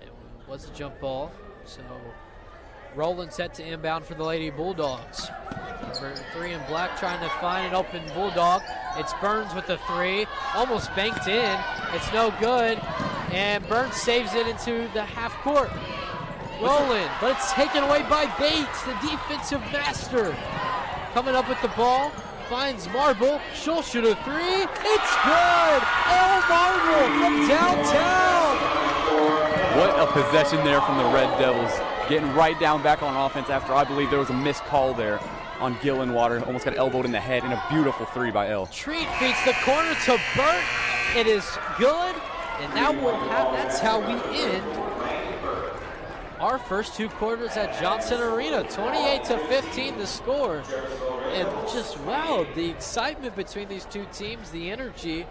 B: It was a jump ball. So Rowland set to inbound for the Lady Bulldogs. Number 3 in black trying to find an open Bulldog. It's Burns with the 3. Almost banked in. It's no good. And Burns saves it into the half court. Rowland, but it's taken away by Bates, the defensive master. Coming up with the ball, finds Marble. She'll shoot a 3. It's good! El Marble from downtown.
A: What a possession there from the Red Devils. getting right down back on offense after I believe there was a missed call there on Gillenwater. Almost got elbowed in the head, and a beautiful 3 by Elle.
B: Treat feeds the corner to Burt. It is good, and that's how we end our first 2 quarters at Johnson Arena. 28-15 the score. And just, wow, the excitement between these 2 teams, the energy,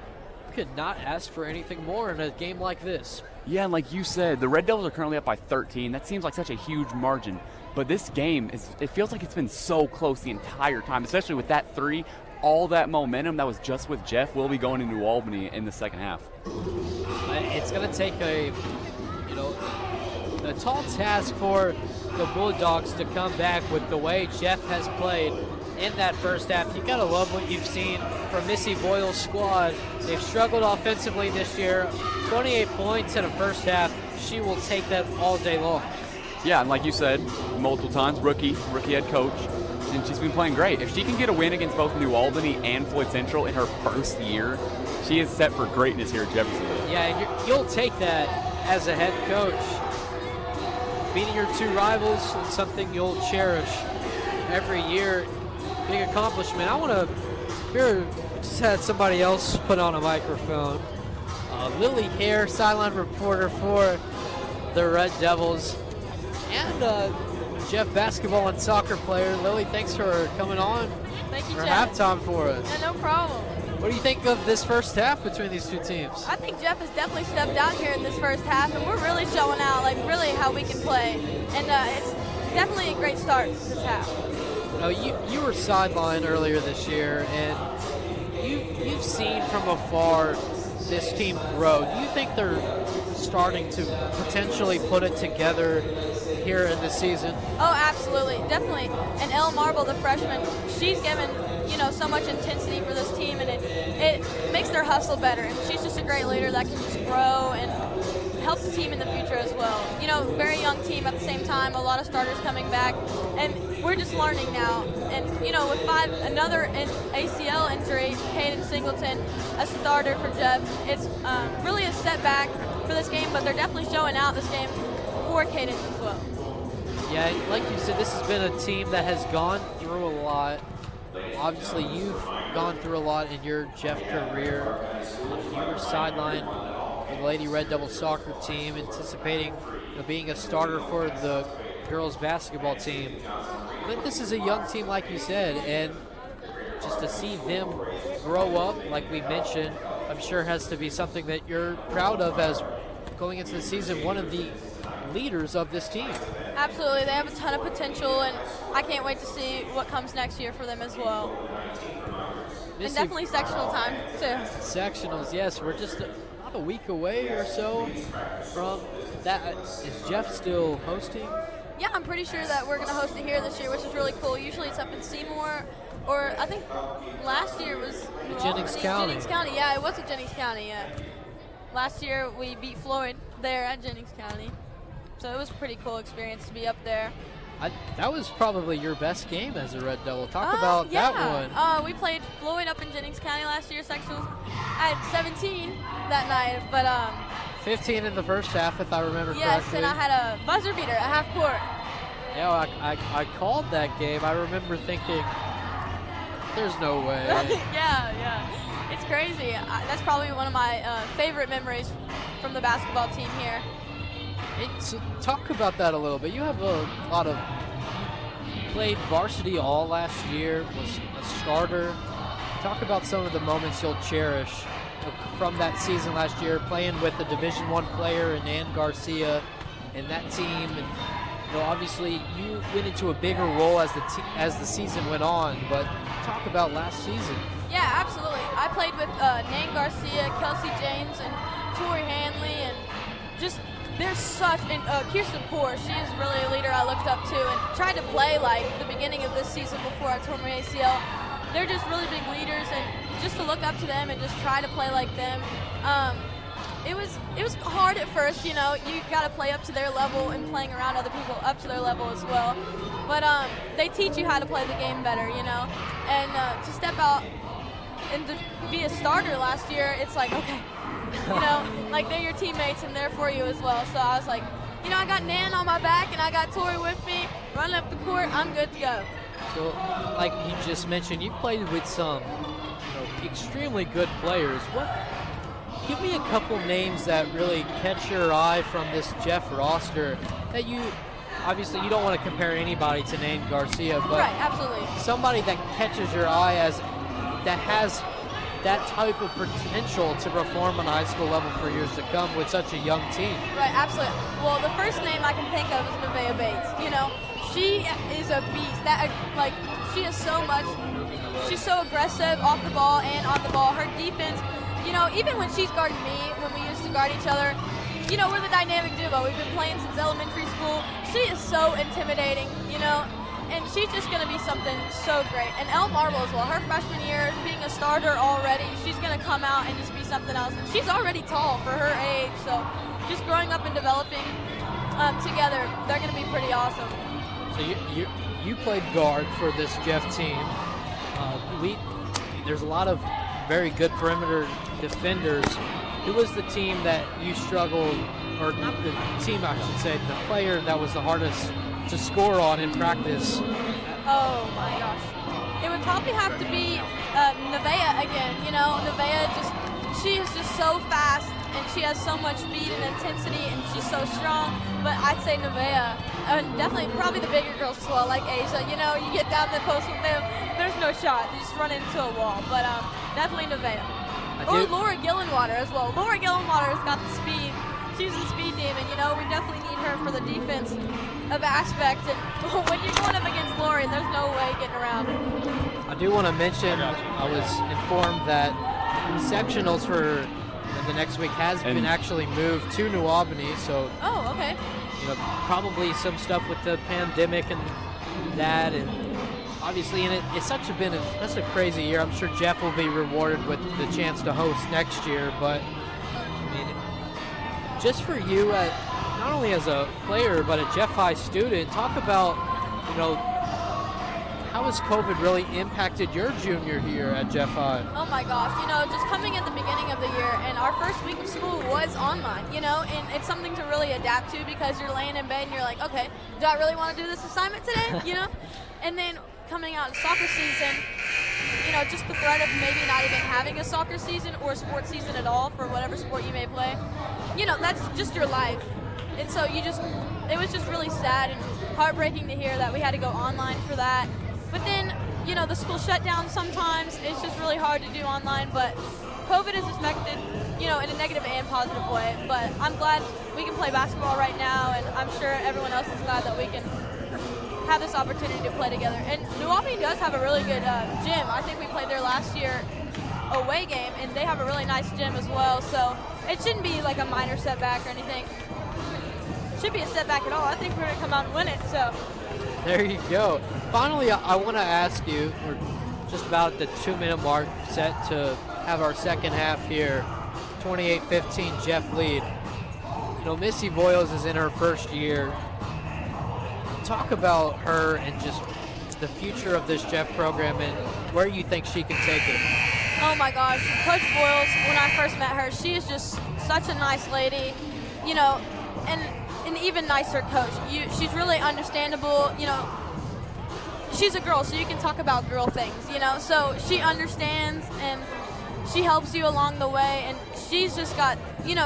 B: could not ask for anything more in a game like this.
A: Yeah, and like you said, the Red Devils are currently up by 13. That seems like such a huge margin. But this game, it feels like it's been so close the entire time, especially with that 3. All that momentum that was just with Jeff will be going into Albany in the second half.
B: It's going to take a tall task for the Bulldogs to come back with the way Jeff has played in that first half. You got to love what you've seen from Missy Boyle's squad. They've struggled offensively this year. 28 points in a first half. She will take that all day long.
A: Yeah, and like you said multiple times, rookie head coach, and she's been playing great. If she can get a win against both New Albany and Floyd Central in her first year, she is set for greatness here at Jeffersonville.
B: Yeah, and you'll take that as a head coach. Beating your 2 rivals is something you'll cherish every year. Big accomplishment. I want to just had somebody else put on a microphone. Lily Hare, sideline reporter for the Red Devils, and Jeff, basketball and soccer player. Lily, thanks for coming on.
D: Thank you,
B: for
D: Jeff.
B: halftime for us.
D: Yeah, no problem.
B: What do you think of this first half between these 2 teams?
D: I think Jeff has definitely stepped out here in this first half, and we're really showing out, like, really how we can play. And it's definitely a great start this half.
B: You were sidelined earlier this year, and you've seen from afar this team grow. Do you think they're starting to potentially put it together here in the season?
D: Oh, absolutely, definitely. And Elle Marble, the freshman, she's given so much intensity for this team, and it makes their hustle better. And she's just a great leader that can just grow and help the team in the future as well. Very young team at the same time, a lot of starters coming back, and we're just learning now. And with another ACL injury, Kaden Singleton, a starter for Jeff, it's really a setback for this game, but they're definitely showing out this game for Kaden as well.
B: Yeah, like you said, this has been a team that has gone through a lot. Obviously, you've gone through a lot in your Jeff career. You were sidelined for the Lady Red Devil soccer team, anticipating being a starter for the girls basketball team. But this is a young team, like you said, and just to see them grow up, like we mentioned, I'm sure has to be something that you're proud of as going into the season, one of the leaders of this team.
D: Absolutely, they have a ton of potential, and I can't wait to see what comes next year for them as well. And definitely sectional time too.
B: Sectionals, yes. We're just about a week away or so from that. Is Jeff still hosting?
D: Yeah, I'm pretty sure that we're going to host it here this year, which is really cool. Usually it's up in Seymour, or I think last year was
B: Jennings County.
D: Jennings County, yeah, it was at Jennings County, yeah. Last year we beat Floyd there at Jennings County. So it was a pretty cool experience to be up there.
B: That was probably your best game as a Red Devil. Talk about that one.
D: We played Floyd up in Jennings County last year, sectionals. I had 17 that night, but
B: 15 in the first half, if I remember correctly.
D: Yes, and I had a buzzer beater at half court.
B: Yeah, I called that game. I remember thinking, there's no way.
D: Yeah. It's crazy. That's probably one of my favorite memories from the basketball team here.
B: So talk about that a little bit. You have a lot of played varsity all last year, was a starter. Talk about some of the moments you'll cherish from that season last year, playing with a Division I player and Ann Garcia and that team. And obviously you went into a bigger role as the season went on. But talk about last season.
D: Yeah, absolutely. I played with Nan Garcia, Kelsey James, and Tori Hanley, and just. There's such, and Kirsten Poor, she is really a leader I looked up to and tried to play like the beginning of this season before I tore my ACL. They're just really big leaders, and just to look up to them and just try to play like them. It was hard at first, you got to play up to their level and playing around other people up to their level as well. But they teach you how to play the game better, and to step out and to be a starter last year, it's like, okay. Like they're your teammates and they're for you as well. So I was like, I got Nan on my back and I got Tori with me, running up the court, I'm good to go.
B: So, like you just mentioned, you've played with some extremely good players. Give me a couple names that really catch your eye from this Jeff roster that obviously you don't want to compare anybody to Nan Garcia, but
D: right, absolutely.
B: somebody that catches your eye that has that type of potential to perform on a high school level for years to come with such a young team.
D: Right, absolutely. Well, the first name I can think of is Nevaeh Bates. She is a beast. She is so much. She's so aggressive off the ball and on the ball. Her defense, even when she's guarding me, when we used to guard each other, we're the dynamic duo. We've been playing since elementary school. She is so intimidating, and she's just going to be something so great. And Elle Marble as well. Her freshman year, being a starter already, she's going to come out and just be something else. And she's already tall for her age, so just growing up and developing together, they're going to be pretty awesome.
B: So you played guard for this Jeff team. There's a lot of very good perimeter defenders. Who was the team that you struggled, or not the team I should say, the player that was the hardest to score on in practice?
D: Oh my gosh. It would probably have to be Nevaeh again. Nevaeh she is just so fast and she has so much speed and intensity and she's so strong. But I'd say Nevaeh, definitely probably the bigger girls as well, like Asia. You get down the post with them, there's no shot. You just run into a wall. But definitely Nevaeh. Or Laura Gillenwater as well. Laura Gillenwater's got the speed. She's the speed demon. We definitely need her for the defense of aspect. And when you're going up against Laura, there's no way getting around.
B: I do want to mention, I was informed that sectionals for the next week has been actually moved to New Albany. So,
D: okay.
B: Probably some stuff with the pandemic and that, and obviously, and it's such a crazy year. I'm sure Jeff will be rewarded with the chance to host next year, but just for you, not only as a player but a Jeff High student, talk about how has COVID really impacted your junior year at Jeff High?
D: Oh my gosh, just coming at the beginning of the year and our first week of school was online, and it's something to really adapt to because you're laying in bed and you're like, okay, do I really want to do this assignment today? And then coming out in soccer season, just the threat of maybe not even having a soccer season or a sports season at all for whatever sport you may play, that's just your life. And so it was just really sad and heartbreaking to hear that we had to go online for that. But then, the school shut down sometimes. It's just really hard to do online, but COVID has affected, in a negative and positive way. But I'm glad we can play basketball right now, and I'm sure everyone else is glad that we can have this opportunity to play together. And New Albany does have a really good gym. I think we played there last year, away game, and they have a really nice gym as well. So it shouldn't be like a minor setback or anything. It should be a setback at all. I think we're going to come out and win it. So
B: there you go. Finally, I want to ask you, we're just about at the 2-minute mark, set to have our second half here. 28-15 Jeff lead. Missy Voiles is in her first year. Talk about her and just the future of this Jeff program and where you think she can take it.
D: Oh my gosh, Coach Voiles, when I first met her, she is just such a nice lady, and an even nicer coach. She's really understandable, she's a girl, so you can talk about girl things, so she understands and she helps you along the way, and she's just got,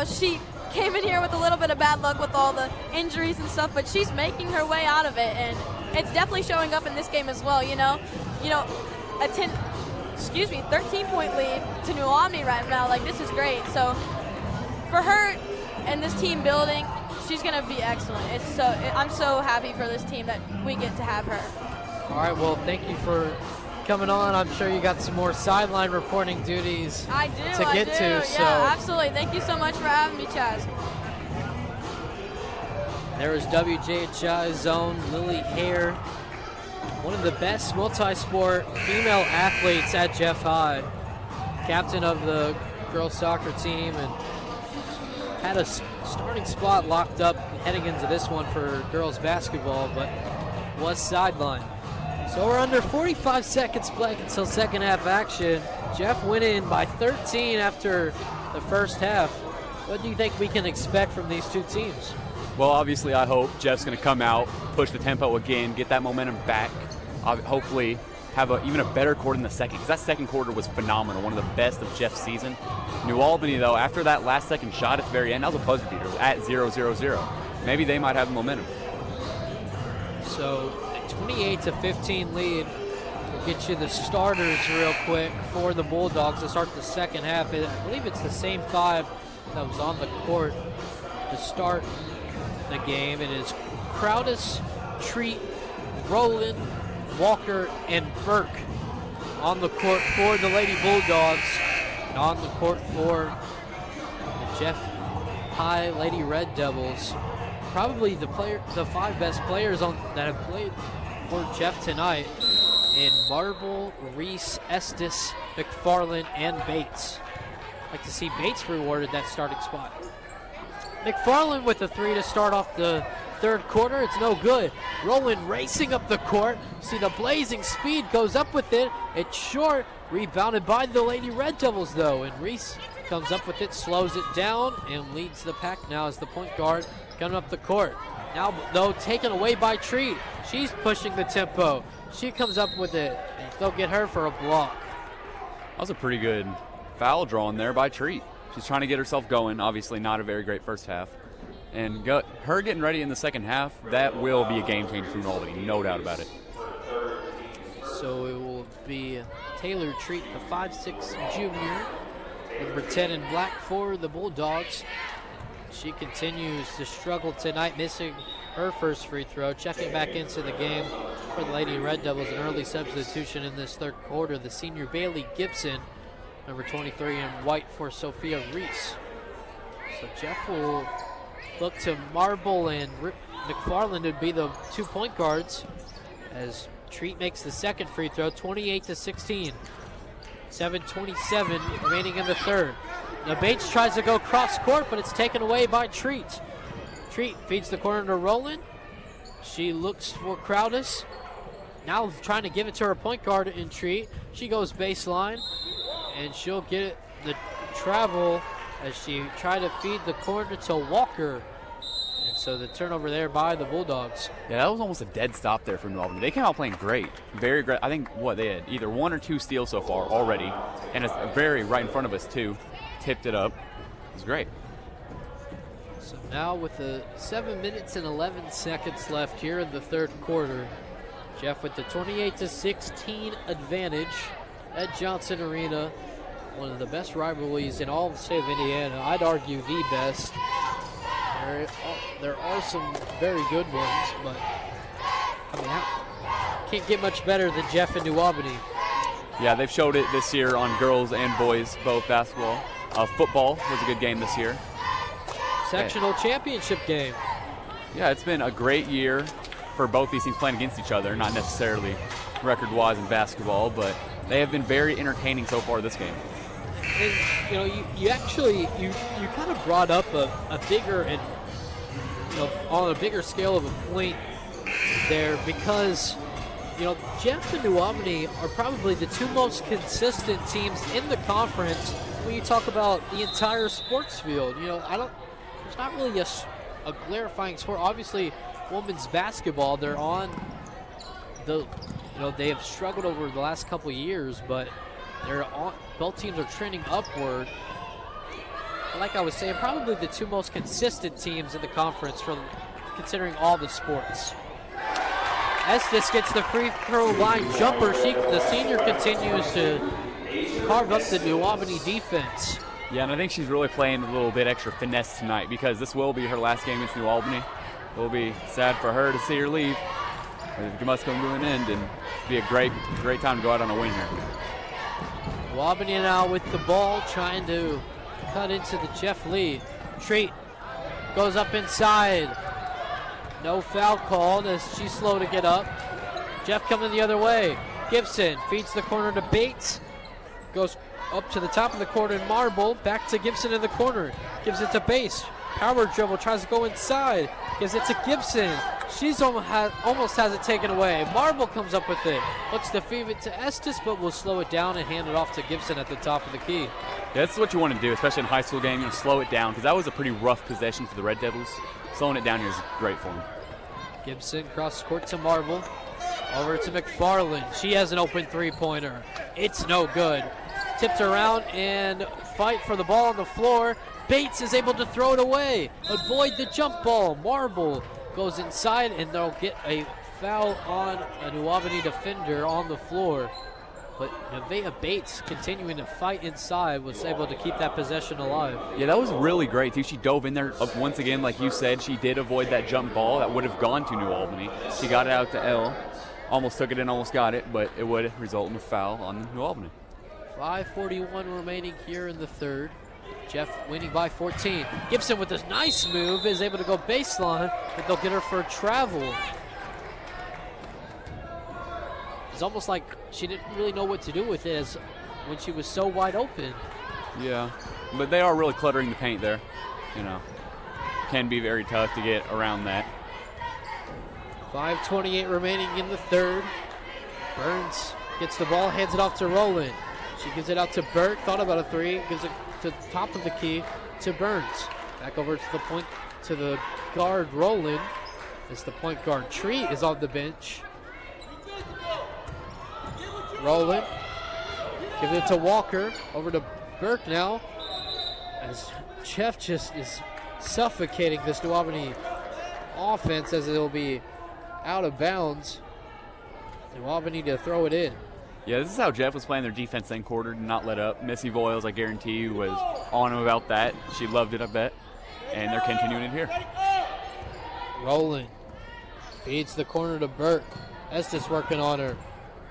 D: she came in here with a little bit of bad luck with all the injuries and stuff, but she's making her way out of it, and it's definitely showing up in this game as well. A 13-point lead to New Albany right now. Like, this is great. So for her and this team building, she's going to be excellent. I'm so happy for this team that we get to have her.
B: All right, well, thank you for coming on. I'm sure you got some more sideline reporting duties to get to. So.
D: Yeah, absolutely. Thank you so much for having me, Chaz.
B: There is WJHI's own Lily Hare, one of the best multi-sport female athletes at Jeff High, captain of the girls soccer team, and had a starting spot locked up heading into this one for girls basketball, but was sidelined. So we're under 45 seconds played until second half action. Jeff went in by 13 after the first half. What do you think we can expect from these two teams?
A: Well, obviously, I hope Jeff's going to come out, push the tempo again, get that momentum back, hopefully have even a better quarter in the second, because that second quarter was phenomenal, one of the best of Jeff's season. New Albany, though, after that last second shot at the very end, that was a buzzer beater. It was at 0-0-0. Maybe they might have the momentum.
B: So a 28-15 lead. We'll get you the starters real quick for the Bulldogs to start the second half. I believe it's the same 5 that was on the court to start the game. It is Crowdis, Treat, Rowland, Walker, and Burke on the court for the Lady Bulldogs. And on the court for the Jeff High Lady Red Devils. Probably the 5 best players that have played for Jeff tonight in Marble, Reese, Estes, McFarland, and Bates. I'd like to see Bates rewarded that starting spot. McFarland with the 3 to start off the third quarter. It's no good. Rowland racing up the court. See the blazing speed, goes up with it. It's short. Rebounded by the Lady Red Devils, though. And Reese comes up with it, slows it down, and leads the pack now as the point guard coming up the court. Now, though, taken away by Treat. She's pushing the tempo. She comes up with it, and they'll get her for a block.
A: That was a pretty good foul drawn there by Treat. She's trying to get herself going. Obviously not a very great first half. And her getting ready in the second half, that will be a game changer for New Albany, no doubt about it.
B: So it will be Taylor Treat, the 5'6" junior, number 10 in black for the Bulldogs. She continues to struggle tonight, missing her first free throw. Checking back into the game for the Lady Red Devils, an early substitution in this third quarter. The senior Bailey Gibson, number 23 in white for Sophia Reese. So Jeff will look to Marble and McFarland to be the 2 point guards as Treat makes the second free throw, 28-16. 7:27 remaining in the third. Now Bates tries to go cross court, but it's taken away by Treat. Treat feeds the corner to Rowland. She looks for Crowdis. Now trying to give it to her point guard in Treat. She goes baseline, and she'll get it, the travel as she tried to feed the corner to Walker. And so the turnover there by the Bulldogs.
A: Yeah, that was almost a dead stop there from New Albany. They came out playing great, very great. I think they had either 1 or 2 steals so far already, and it's very right in front of us too. Tipped it up. It was great.
B: So now with the 7 minutes and 11 seconds left here in the third quarter, Jeff with the 28-16 advantage at Johnson Arena. One of the best rivalries in all of the state of Indiana. I'd argue the best. There are some very good ones, but I mean, can't get much better than Jeff and New Albany.
A: Yeah, they've showed it this year on girls and boys, both basketball. Football was a good game this year.
B: Sectional championship game.
A: Yeah, it's been a great year for both these teams playing against each other, not necessarily record-wise in basketball, but they have been very entertaining so far this game.
B: And, you kind of brought up a bigger and, on a bigger scale of a point there because, Jeff and New Albany are probably the 2 most consistent teams in the conference when you talk about the entire sports field. There's not really a clarifying sport. Obviously, women's basketball, they're on they have struggled over the last couple of years, but both teams are trending upward. Like I was saying, probably the 2 most consistent teams in the conference from considering all the sports. Estes gets the free throw line jumper. The senior continues to carve up the New Albany defense.
A: Yeah, and I think she's really playing a little bit extra finesse tonight because this will be her last game against New Albany. It will be sad for her to see her leave. It must come to an end and be a great time to go out on a win here.
B: New Albany now with the ball, trying to cut into the Jeff lead. Treat goes up inside. No foul called as she's slow to get up. Jeff coming the other way. Gibson feeds the corner to Bates. Goes up to the top of the court in Marble. Back to Gibson in the corner. Gives it to Bates. Power dribble, tries to go inside. Gives it to Gibson. She's almost has it taken away. Marble comes up with it. Looks to feed it to Estes, but will slow it down and hand it off to Gibson at the top of the key.
A: Yeah, that's what you want to do, especially in a high school game. You know, slow it down, because that was a pretty rough possession for the Red Devils. Slowing it down here is great for them.
B: Gibson cross court to Marble. Over to McFarland. She has an open three-pointer. It's no good. Tipped around and fight for the ball on the floor. Bates is able to throw it away. Avoid the jump ball. Marble goes inside, and they'll get a foul on a New Albany defender on the floor. But Nevaeh Bates, continuing to fight inside, was able to keep that possession alive.
A: Yeah, that was really great, too. She dove in there once again, like you said. She did avoid that jump ball that would have gone to New Albany. She got it out to L. Almost took it in, almost got it, but it would result in a foul on New Albany.
B: 5:41 remaining here in the third. Jeff winning by 14. Gibson with this nice move is able to go baseline, but they'll get her for a travel. It's almost like she didn't really know what to do with it as when she was so wide open.
A: Yeah, but they are really cluttering the paint there. You know, can be very tough to get around that.
B: 5:28 remaining in the third. Burns gets the ball, hands it off to Rowland. She gives it out to Burke, thought about a three, gives it to the top of the key to Burns. Back over to the point, to the guard Rowland, as the point guard Tree is on the bench. Rowland, give it to Walker, over to Burke now, as Jeff just is suffocating this New Albany offense as it'll be out of bounds. New Albany to throw it in.
A: Yeah, this is how Jeff was playing their defense in quarter, to not let up. Missy Voiles, I guarantee you, was on him about that. She loved it, I bet. And they're continuing it here.
B: Rowland feeds the corner to Burke. Estes working on her.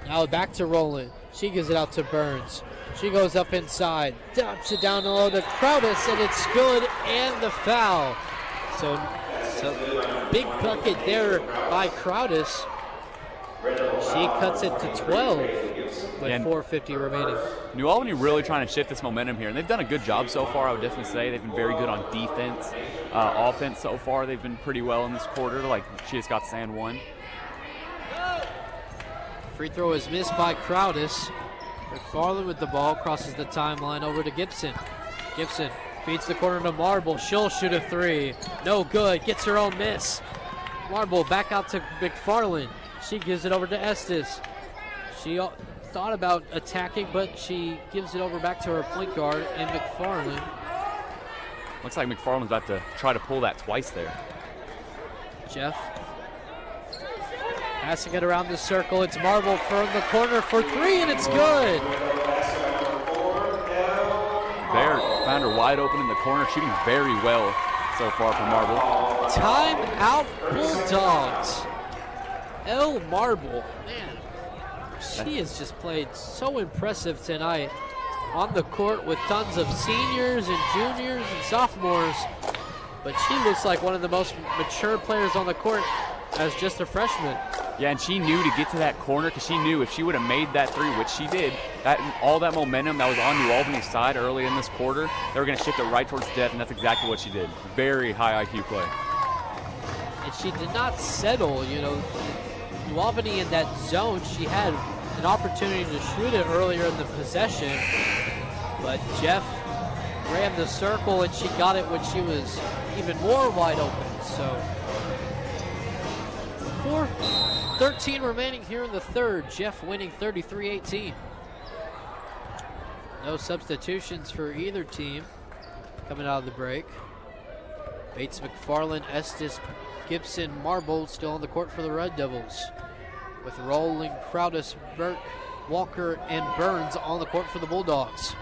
B: Now back to Rowland. She gives it out to Burns. She goes up inside. Dumps it down low to Crowdis, and it's good, and the foul. So big bucket there by Crowdis. She cuts it to 12 with 4:50 remaining.
A: New Albany really trying to shift this momentum here, and they've done a good job so far, I would definitely say. They've been very good on defense. Offense so far, they've been pretty well in this quarter, like she just got sand one.
B: Free throw is missed by Crowdis. McFarland with the ball, crosses the timeline over to Gibson. Gibson feeds the corner to Marble. She'll shoot a three. No good. Gets her own miss. Marble back out to McFarland. She gives it over to Estes. She thought about attacking, but she gives it over back to her point guard and McFarland.
A: Looks like McFarland's about to try to pull that twice there.
B: Jeff passing it around the circle. It's Marble from the corner for three, and it's good.
A: There, found her wide open in the corner, shooting very well so far for Marble.
B: Time out, Bulldogs. Elle Marble, man, she has just played so impressive tonight on the court with tons of seniors and juniors and sophomores, but she looks like one of the most mature players on the court as just a freshman.
A: Yeah, and she knew to get to that corner, because she knew if she would have made that three, which she did, that all that momentum that was on New Albany's side early in this quarter, they were going to shift it right towards Jeff, and that's exactly what she did. Very high IQ play.
B: And she did not settle, you know. New Albany in that zone, she had an opportunity to shoot it earlier in the possession, but Jeff ran the circle and she got it when she was even more wide open. So 4:13 remaining here in the third. Jeff winning 33-18. No substitutions for either team coming out of the break. Bates, McFarland, Estes, Gibson, Marble still on the court for the Red Devils, with Rowland, Crowdis, Burke, Walker, and Burns on the court for the Bulldogs.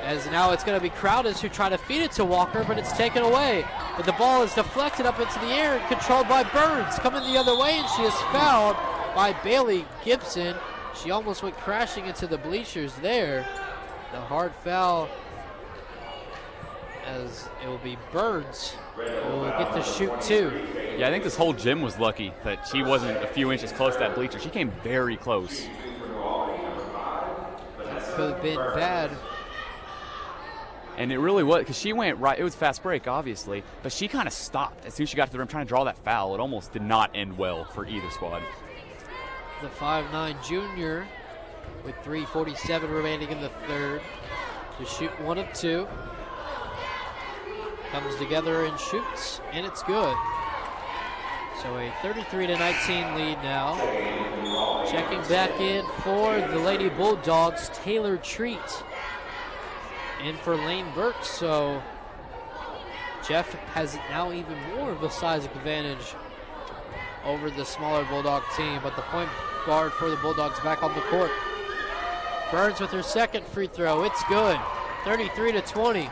B: As now it's going to be Crowdis who try to feed it to Walker, but it's taken away. But the ball is deflected up into the air and controlled by Burns. Coming the other way, and she is fouled by Bailey Gibson. She almost went crashing into the bleachers there. The hard foul, as it will be Burns who will get to shoot two.
A: Yeah, I think this whole gym was lucky that she wasn't a few inches close to that bleacher. She came very close.
B: Could have been bad.
A: And it really was, because she went right. It was fast break, obviously, but she kind of stopped as soon as she got to the rim trying to draw that foul. It almost did not end well for either squad.
B: The 5'9" junior with 3:47 remaining in the third. to shoot 1 of 2. Comes together and shoots, and it's good. So a 33-19 lead now. Checking back in for the Lady Bulldogs, Taylor Treat. In for Lane Burke, so Jeff has now even more of a size advantage over the smaller Bulldog team, but the point guard for the Bulldogs back on the court. Burns with her second free throw. It's good. 33-20.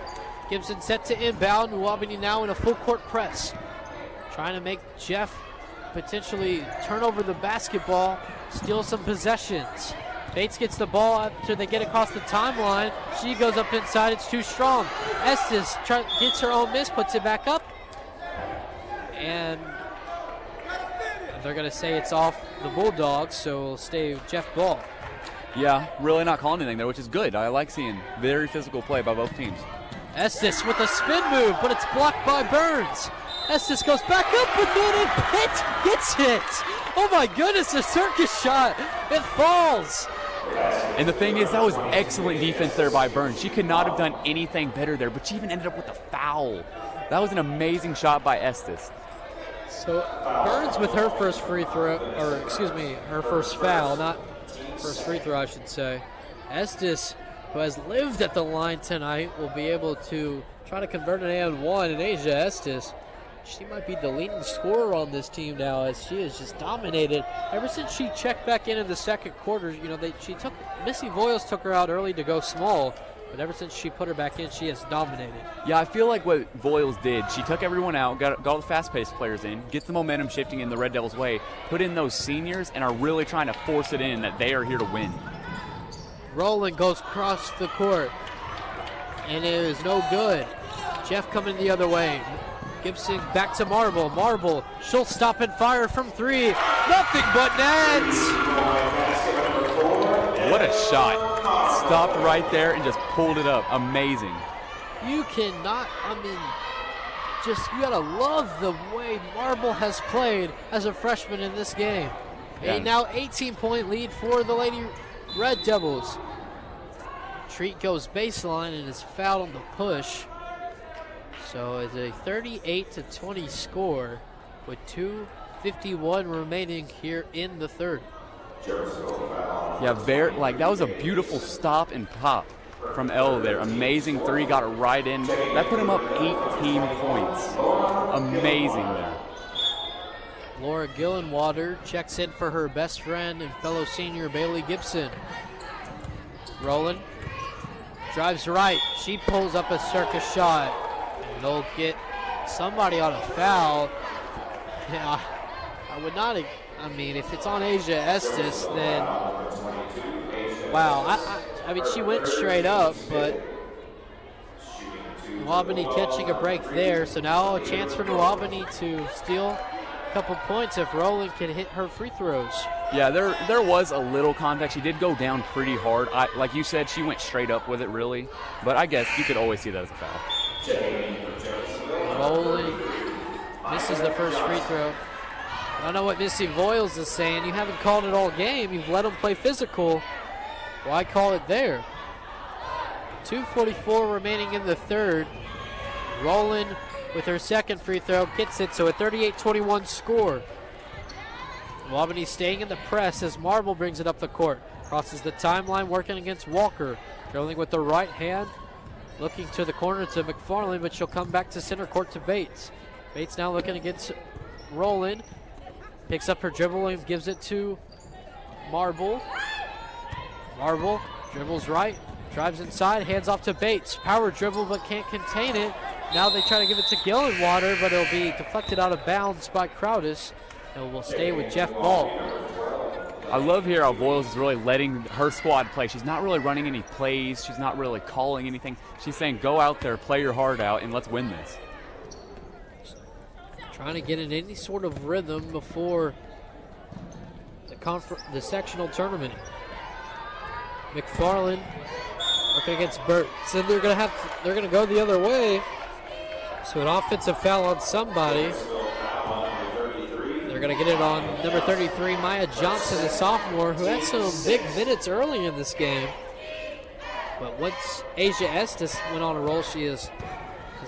B: Gibson set to inbound. Albany now in a full court press. Trying to make Jeff potentially turn over the basketball, steal some possessions. Bates gets the ball after they get across the timeline. She goes up inside. It's too strong. Estes gets her own miss, puts it back up. And they're going to say it's off the Bulldogs, so it'll stay with Jeff Ball.
A: Yeah, really not calling anything there, which is good. I like seeing very physical play by both teams.
B: Estes with a spin move, but it's blocked by Burns. Estes goes back up with it, and Pitt gets it. Oh my goodness, a circus shot. It falls.
A: And the thing is, that was excellent defense there by Burns. She could not have done anything better there, but she even ended up with a foul. That was an amazing shot by Estes.
B: So Burns with her first free throw, or excuse me, her first foul, not first free throw, I should say. Estes, who has lived at the line tonight, will be able to try to convert an and one. And Asia Estes, she might be the leading scorer on this team now, as she has just dominated ever since she checked back in the second quarter. You know, Missy Voiles took her out early to go small, but ever since she put her back in, she has dominated.
A: Yeah, I feel like what Voiles did, she took everyone out, got all the fast-paced players in, gets the momentum shifting in the Red Devils' way, put in those seniors, and are really trying to force it in that they are here to win.
B: Rowland goes across the court, and it is no good. Jeff coming the other way. Gibson back to Marble. Marble, she'll stop and fire from 3. Nothing but net.
A: What a shot. Stopped right there and just pulled it up. Amazing.
B: You cannot, you gotta love the way Marble has played as a freshman in this game.
A: Yeah.
B: A now 18-point lead for the Lady Red Devils. Treat goes baseline and is fouled on the push. So it's a 38-20 score with 2:51 remaining here in the third.
A: Yeah, that was a beautiful stop and pop from Elle there. Amazing 3, got it right in. That put him up 18 points. Amazing there.
B: Laura Gillenwater checks in for her best friend and fellow senior Bailey Gibson. Rowland drives right. She pulls up a circus shot. And they'll get somebody on a foul. Yeah, I would not. If it's on Asia Estes, then wow. I mean, she went straight up, but New Albany catching a break there. So now a chance for New Albany to steal a couple points if Rowland can hit her free throws.
A: Yeah, there was a little contact. She did go down pretty hard. Like you said, she went straight up with it, really. But I guess you could always see that as a foul.
B: Rowland misses the first free throw. I don't know what Missy Voiles is saying. You haven't called it all game. You've let them play physical. Why call it there? 2:44 remaining in the third. Rowland with her second free throw gets it, so a 38-21 score. Albany staying in the press as Marble brings it up the court. Crosses the timeline, working against Walker. Drilling with the right hand. Looking to the corner to McFarland, but she'll come back to center court to Bates. Bates now looking against Rowland. Picks up her dribble and gives it to Marble. Marble dribbles right, drives inside, hands off to Bates. Power dribble, but can't contain it. Now they try to give it to Gillenwater, but it'll be deflected out of bounds by Crowdis, and will stay with Jeff Ball.
A: I love here how Voiles is really letting her squad play. She's not really running any plays. She's not really calling anything. She's saying, go out there, play your heart out, and let's win this.
B: Trying to get in any sort of rhythm before the sectional tournament. McFarland working against Burt. So they're gonna go the other way. So an offensive foul on somebody. They're gonna get it on number 33, Maya Johnson, the sophomore, who had some big minutes early in this game. But once Asia Estes went on a roll, she has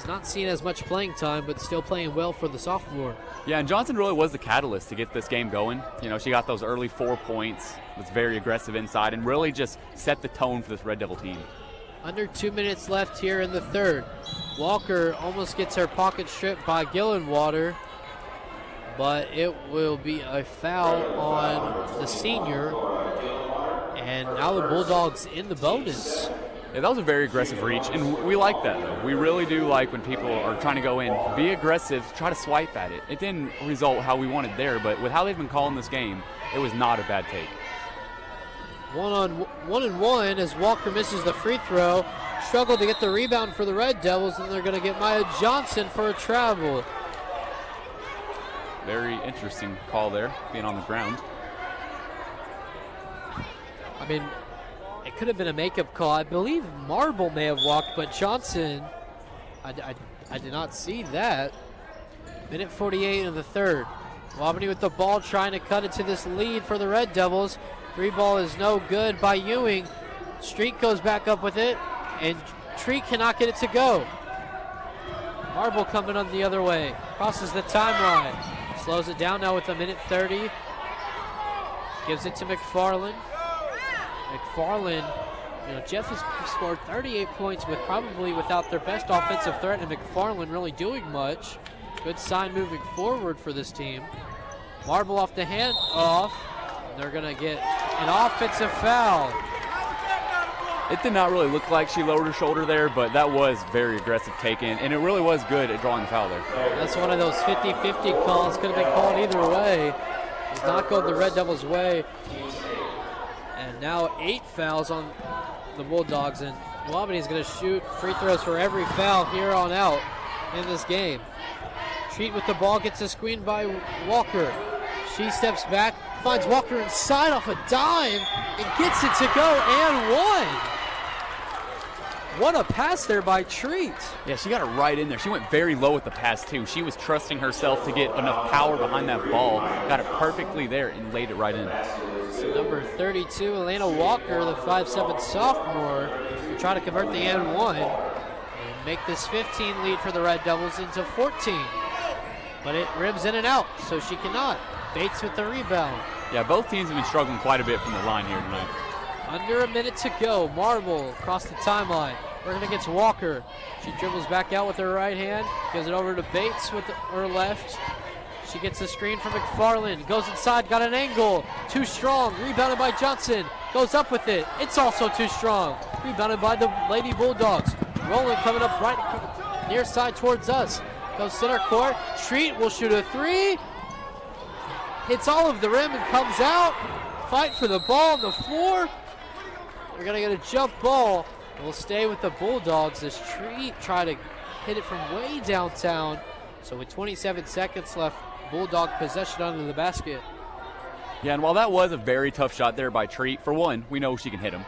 B: not seen as much playing time, but still playing well for the sophomore.
A: Yeah, and Johnson really was the catalyst to get this game going. You know, she got those early 4 points, was very aggressive inside, and really just set the tone for this Red Devil team.
B: Under 2 minutes left here in the third. Walker almost gets her pocket stripped by Gillenwater, but it will be a foul on the senior, and now the Bulldogs in the bonus.
A: Yeah, that was a very aggressive reach, and we like that, though. We really do like when people are trying to go in, be aggressive, try to swipe at it. It didn't result how we wanted there, but with how they've been calling this game, it was not a bad take.
B: 1-on-1 as Walker misses the free throw. Struggled to get the rebound for the Red Devils, and they're going to get Maya Johnson for a travel.
A: Very interesting call there, being on the ground.
B: I mean, it could have been a makeup call. I believe Marble may have walked, but Johnson, I did not see that. Minute 48 in the third. Albany with the ball, trying to cut it to this lead for the Red Devils. Three ball is no good by Ewing. Street goes back up with it, and Treat cannot get it to go. Marble coming on the other way. Crosses the timeline. Slows it down now with a minute 30. Gives it to McFarland. McFarland, you know, Jeff has scored 38 points with probably without their best offensive threat, and McFarland really doing much. Good sign moving forward for this team. Marble off the hand off. They're going to get an offensive foul.
A: It did not really look like she lowered her shoulder there, but that was very aggressive taken, and it really was good at drawing the foul there.
B: That's one of those 50-50 calls. Could have been called either way. Does not go the Red Devils' way. And now 8 fouls on the Bulldogs, and Albany is going to shoot free throws for every foul here on out in this game. Treat with the ball, gets a screen by Walker. She steps back, finds Walker inside off a dime, and gets it to go and one. What a pass there by Treat.
A: Yeah, she got it right in there. She went very low with the pass, too. She was trusting herself to get enough power behind that ball. Got it perfectly there and laid it right in.
B: So number 32, Elena Walker, the 5'7" sophomore, will try to convert the and one and make this 15 lead for the Red Devils into 14. But it rims in and out, so she cannot. Bates with the rebound.
A: Yeah, both teams have been struggling quite a bit from the line here tonight.
B: Under a minute to go. Marble across the timeline. Working against Walker. She dribbles back out with her right hand. Gives it over to Bates with her left. She gets the screen from McFarland. Goes inside, got an angle. Too strong. Rebounded by Johnson. Goes up with it. It's also too strong. Rebounded by the Lady Bulldogs. Rolling coming up right near side towards us. Goes center court. Treat will shoot a three. Hits all of the rim and comes out. Fight for the ball on the floor. They're going to get a jump ball. We'll stay with the Bulldogs as Treat try to hit it from way downtown. So with 27 seconds left, Bulldog possession under the basket.
A: Yeah, and while that was a very tough shot there by Treat, for one, we know she can hit them.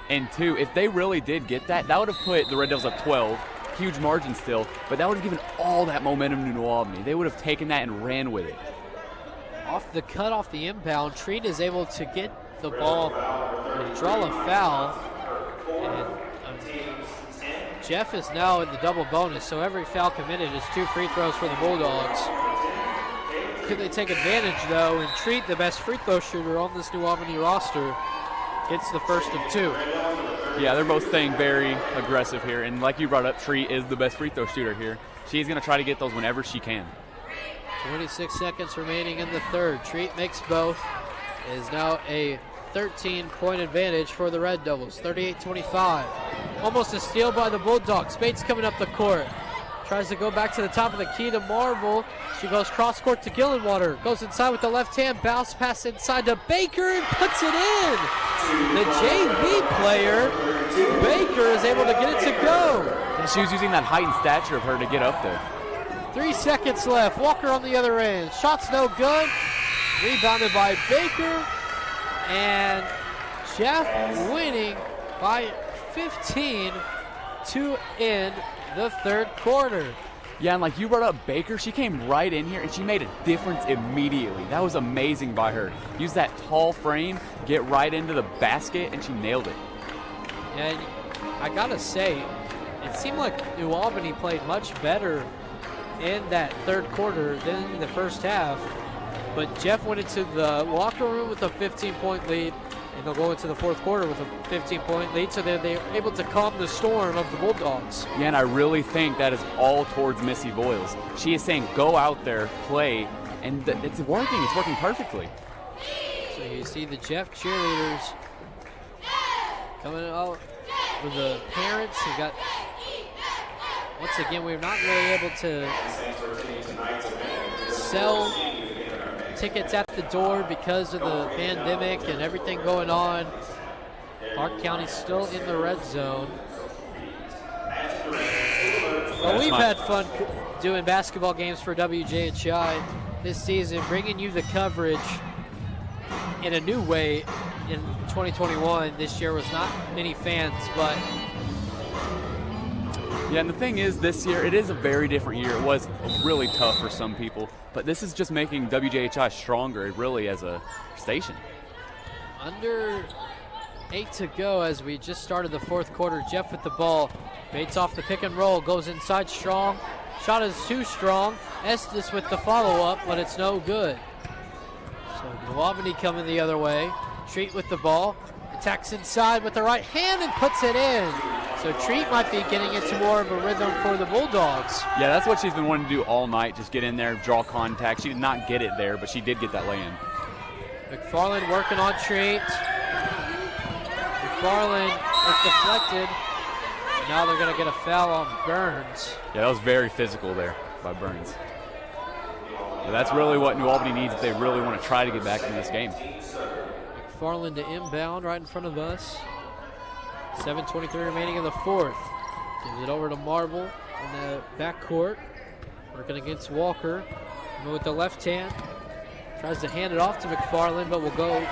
A: And two, if they really did get that, that would have put the Red Devils up 12. Huge margin still, but that would have given all that momentum to New Albany. They would have taken that and ran with it.
B: Off the cut, off the inbound, Treat is able to get the ball and draw a foul. And Jeff is now in the double bonus, so every foul committed is 2 free throws for the Bulldogs. Could they take advantage, though, and Treat, the best free throw shooter on this New Albany roster, gets the first of 2.
A: Yeah, they're both staying very aggressive here, and like you brought up, Treat is the best free throw shooter here. She's going to try to get those whenever she can.
B: 26 seconds remaining in the third. Treat makes both. It is now a 13-point advantage for the Red Devils, 38-25. Almost a steal by the Bulldogs. Bates coming up the court. Tries to go back to the top of the key to Marble. She goes cross-court to Gillenwater. Goes inside with the left hand. Bounce pass inside to Baker and puts it in. The JV player, Baker, is able to get it to go.
A: Yeah, she was using that height and stature of her to get up there.
B: 3 seconds left. Walker on the other end. Shot's no good. Rebounded by Baker. And Jeff winning by 15 to end the third quarter.
A: Yeah, and like you brought up Baker, she came right in here and she made a difference immediately. That was amazing by her. Use that tall frame, get right into the basket, and she nailed it.
B: And I gotta say, it seemed like New Albany played much better in that third quarter than in the first half. But Jeff went into the locker room with a 15-point lead, and they'll go into the fourth quarter with a 15-point lead, so they're able to calm the storm of the Bulldogs.
A: Yeah, and I really think that is all towards Missy Voiles. She is saying, go out there, play, and it's working. It's working perfectly.
B: So you see the Jeff cheerleaders coming out with the parents who got, once again, we're not really able to sell tickets at the door because of the pandemic and everything going on. Clark County's still in the red zone. Well, we've had fun doing basketball games for WJHI this season, bringing you the coverage in a new way in 2021. This year was not many fans, but
A: yeah, and the thing is, this year, it is a very different year. It was really tough for some people, but this is just making WJHI stronger, really, as a station.
B: Under 8 to go as we just started the fourth quarter. Jeff with the ball, baits off the pick and roll, goes inside strong. Shot is too strong. Estes with the follow-up, but it's no good. So New Albany coming the other way. Treat with the ball, attacks inside with the right hand and puts it in. So Treat might be getting into more of a rhythm for the Bulldogs.
A: Yeah, that's what she's been wanting to do all night, just get in there, draw contact. She did not get it there, but she did get that lay-in.
B: McFarland working on Treat. McFarland is deflected. Now they're going to get a foul on Burns.
A: Yeah, that was very physical there by Burns. But that's really what New Albany needs if they really want to try to get back in this game.
B: McFarland to inbound right in front of us. 7:23 remaining in the fourth. Gives it over to Marble in the backcourt. Working against Walker. With the left hand. Tries to hand it off to McFarland, but will go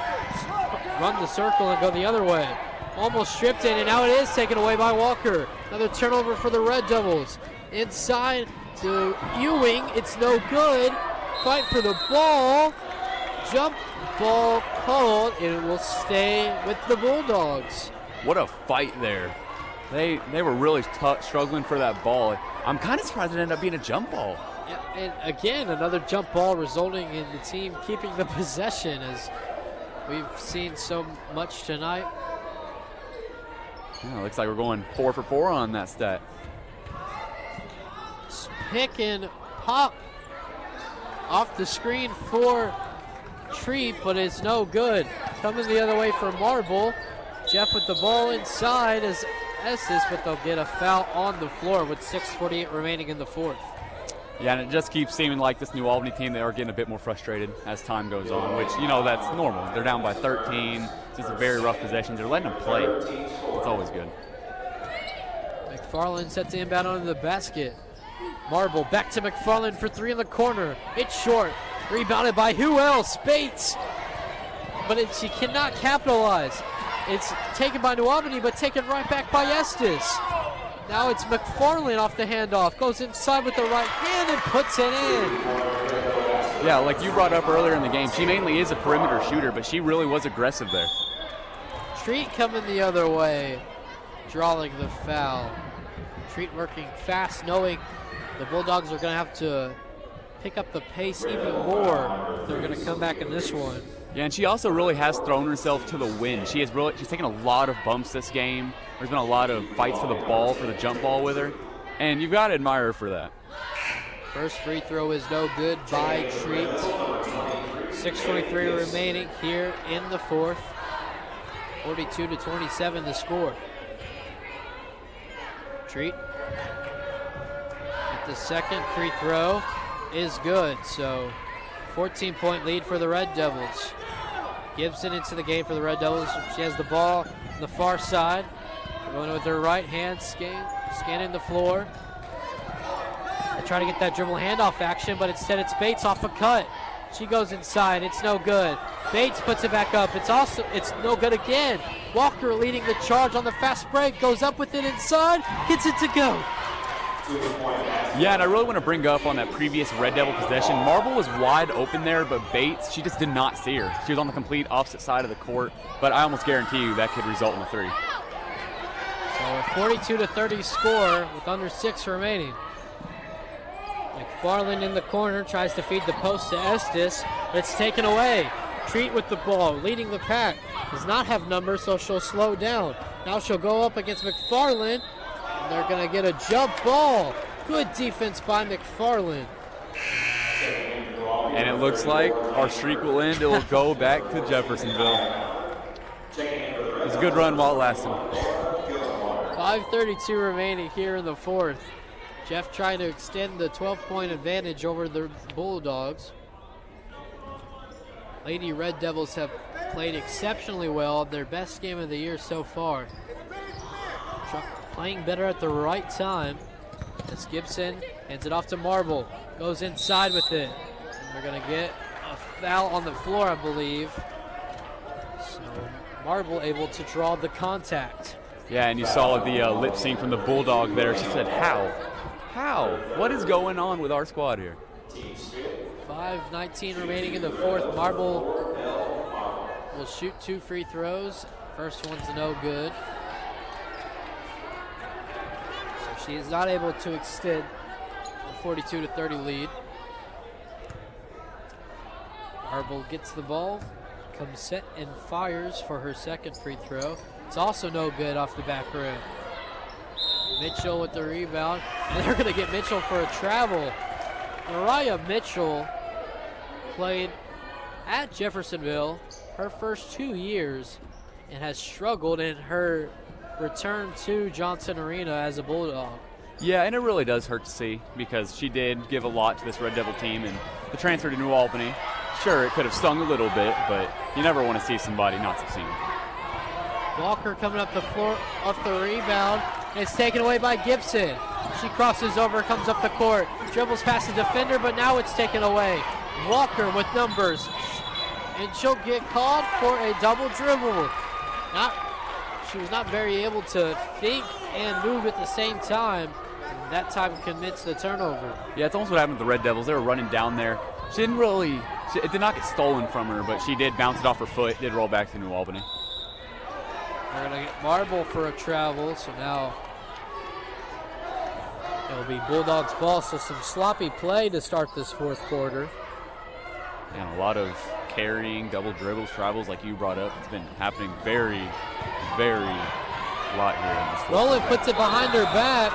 B: run the circle and go the other way. Almost stripped in, and now it is taken away by Walker. Another turnover for the Red Devils. Inside to Ewing. It's no good. Fight for the ball. Jump ball called, and it will stay with the Bulldogs.
A: What a fight there. They were really struggling for that ball. I'm kind of surprised it ended up being a jump ball.
B: Yeah, and again, another jump ball resulting in the team keeping the possession, as we've seen so much tonight.
A: Yeah, looks like we're going 4 for 4 on that stat.
B: Pick and pop off the screen for Treat, but it's no good. Coming the other way for Marble. Jeff with the ball inside as Estes, but they'll get a foul on the floor with 6:48 remaining in the fourth.
A: Yeah, and it just keeps seeming like this New Albany team, they are getting a bit more frustrated as time goes on, which, you know, that's normal. They're down by 13. It's just a very rough possession. They're letting them play. It's always good.
B: McFarland sets the inbound onto the basket. Marble back to McFarland for three in the corner. It's short. Rebounded by who else? Bates. But she cannot capitalize. It's taken by New Albany, but taken right back by Estes. Now it's McFarland off the handoff. Goes inside with the right hand and puts it in.
A: Yeah, like you brought up earlier in the game, she mainly is a perimeter shooter, but she really was aggressive there.
B: Treat coming the other way, drawing the foul. Treat working fast, knowing the Bulldogs are going to have to pick up the pace even more if they're going to come back in this one.
A: Yeah, and she also really has thrown herself to the wind. She's taken a lot of bumps this game. There's been a lot of fights for the ball, for the jump ball with her, and you've got to admire her for that.
B: First free throw is no good by Treat. 6:23 remaining here in the fourth. 42-27 the score. Treat. The second free throw is good, so 14-point lead for the Red Devils. Gibson into the game for the Red Devils. She has the ball on the far side. Going with her right hand, scanning the floor. They try to get that dribble handoff action, but instead it's Bates off a cut. She goes inside, it's no good. Bates puts it back up, it's no good again. Walker leading the charge on the fast break, goes up with it inside, gets it to go.
A: Yeah, and I really want to bring up on that previous Red Devil possession. Marble was wide open there, but Bates, she just did not see her. She was on the complete opposite side of the court, but I almost guarantee you that could result in a three.
B: So a 42-30 score with under 6 remaining. McFarland in the corner tries to feed the post to Estes. It's taken away. Treat with the ball, leading the pack. Does not have numbers, so she'll slow down. Now she'll go up against McFarland, and they're going to get a jump ball. Good defense by McFarland.
A: And it looks like our streak will end. It will go back to Jeffersonville. It was a good run while it lasted.
B: 5:32 remaining here in the fourth. Jeff trying to extend the 12-point advantage over the Bulldogs. Lady Red Devils have played exceptionally well, their best game of the year so far. Playing better at the right time. As Gibson hands it off to Marble, goes inside with it. And they're going to get a foul on the floor, I believe. So Marble able to draw the contact.
A: Yeah, and you saw the lip sync from the Bulldog there. She said, how? How? What is going on with our squad here?
B: 5:19 remaining in the fourth. Marble will shoot 2 free throws. First one's no good. So she is not able to extend a 42-30 lead. Marble gets the ball, comes set and fires for her second free throw. It's also no good off the back rim. Mitchell with the rebound, and they're going to get Mitchell for a travel. Mariah Mitchell played at Jeffersonville her first 2 years and has struggled in her return to Johnson Arena as a Bulldog.
A: Yeah, and it really does hurt to see because she did give a lot to this Red Devil team, and the transfer to New Albany, sure, it could have stung a little bit, but you never want to see somebody not succeed.
B: Walker coming up the floor off the rebound. It's taken away by Gibson. She crosses over, comes up the court, dribbles past the defender, but now it's taken away. Walker with numbers, and she'll get called for a double dribble. She was not very able to think and move at the same time. And that time commits the turnover.
A: Yeah, it's almost what happened with the Red Devils. They were running down there. It did not get stolen from her, but she did bounce it off her foot, did roll back to New Albany.
B: They're going to get Marble for a travel, so now it'll be Bulldogs ball. So some sloppy play to start this fourth quarter.
A: And a lot of carrying, double dribbles, travels like you brought up. It's been happening very, very lot here in this fourth.
B: Rowland puts it behind her back.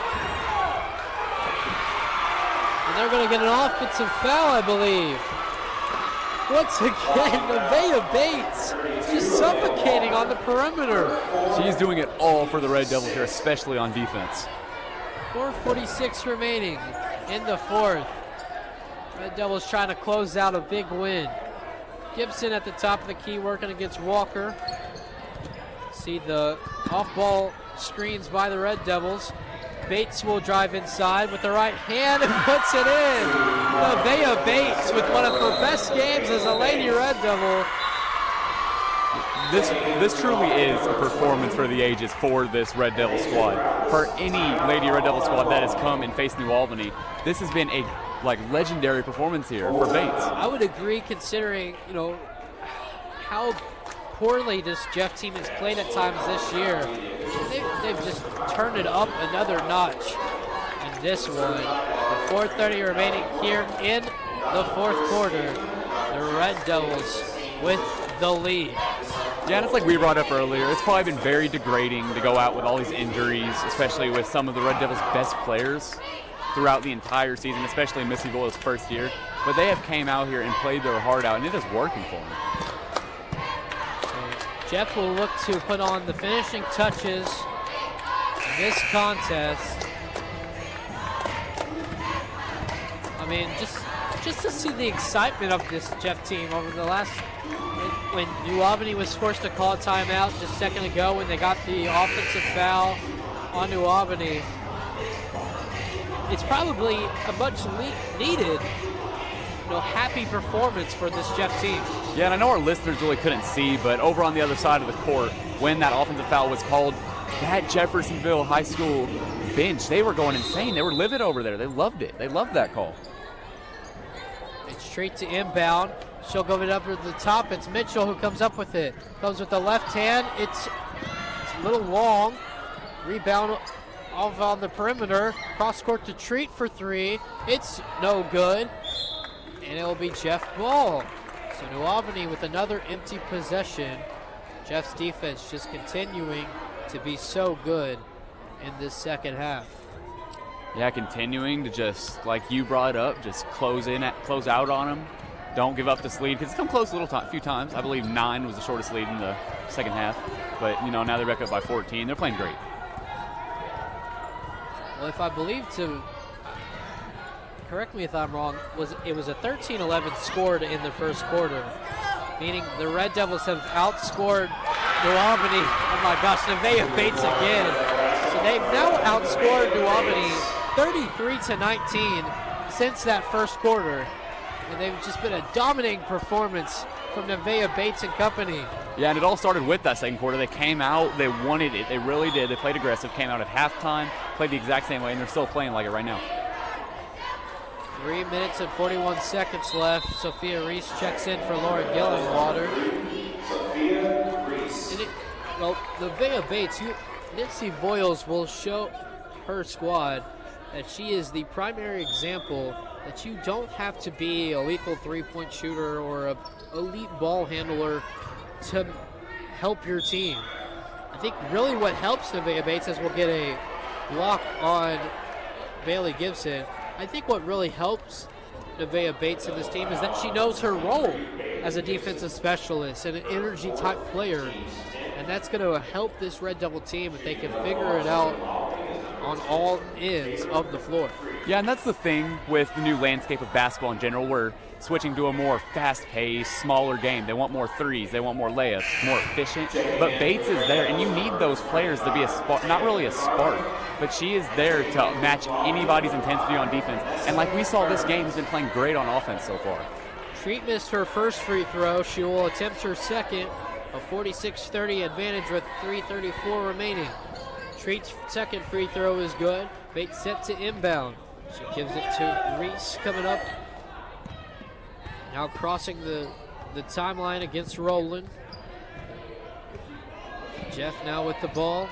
B: And they're going to get an offensive foul, I believe. Once again, Nevaeh Bates just suffocating on the perimeter.
A: She's doing it all for the Red Devils here, especially on defense.
B: 4:46 remaining in the fourth. Red Devils trying to close out a big win. Gibson at the top of the key working against Walker. See the off-ball screens by the Red Devils. Bates will drive inside with the right hand and puts it in. Nevaeh Bates with one of her best games as a Lady Red Devil.
A: This truly is a performance for the ages for this Red Devil squad. For any Lady Red Devil squad that has come and faced New Albany, this has been a legendary performance here for Bates.
B: I would agree, considering how poorly this Jeff team has played at times this year. They've just turned it up another notch in this one. With 4:30 remaining here in the fourth quarter, the Red Devils with the lead.
A: Yeah, and it's like we brought up earlier, it's probably been very degrading to go out with all these injuries, especially with some of the Red Devils' best players throughout the entire season, especially Missy Voiles' first year. But they have came out here and played their heart out, and it is working for them.
B: Jeff will look to put on the finishing touches in this contest. I mean, just to see the excitement of this Jeff team over the last, when New Albany was forced to call a timeout just a second ago when they got the offensive foul on New Albany. It's probably a much needed, happy performance for this Jeff team.
A: Yeah, and I know our listeners really couldn't see, but over on the other side of the court, when that offensive foul was called, that Jeffersonville High School bench, they were going insane. They were livid over there. They loved it. They loved that call.
B: It's straight to inbound. She'll go it up to the top. It's Mitchell who comes up with it. Comes with the left hand. It's a little long. Rebound off on the perimeter. Cross court to Treat for three. It's no good. And it will be Jeff Ball. So New Albany with another empty possession. Jeff's defense just continuing to be so good in this second half.
A: Yeah, continuing to just, like you brought up, just close out on them. Don't give up this lead, because it's come close a few times. I believe 9 was the shortest lead in the second half. But, you know, now they're back up by 14. They're playing great.
B: Well, if I believe correct me if I'm wrong, it was a 13-11 scored in the first quarter, meaning the Red Devils have outscored New Albany. Oh my gosh, Nevaeh Bates again. So they've now outscored New Albany 33-19 since that first quarter. And they've just been a dominating performance from Nevaeh Bates and company.
A: Yeah, and it all started with that second quarter. They came out, they wanted it, they really did. They played aggressive, came out at halftime, played the exact same way, and they're still playing like it right now.
B: 3 minutes and 41 seconds left. Sophia Reese checks in for Laura Gillenwater.
F: Sophia Reese.
B: Well, Nevaeh Bates, Nancy Voiles will show her squad that she is the primary example that you don't have to be a lethal three-point shooter or an elite ball handler to help your team. I think really what helps Nevaeh Bates is we'll get a block on Bailey Gibson. I think what really helps Nevaeh Bates in this team is that she knows her role as a defensive specialist and an energy type player. And that's going to help this Red Devil team if they can figure it out on all ends of the floor.
A: Yeah, and that's the thing with the new landscape of basketball in general. We're switching to a more fast-paced, smaller game. They want more threes. They want more layups, more efficient. But Bates is there, and you need those players to be a spark, not really a spark, but she is there to match anybody's intensity on defense. And like we saw this game, has been playing great on offense so far.
B: Treat missed her first free throw. She will attempt her second. A 46-30 advantage with 3:34 remaining. Treat's second free throw is good. Bates set to inbound. She gives it to Reese coming up. Now crossing the timeline against Rowland. Jeff now with the ball.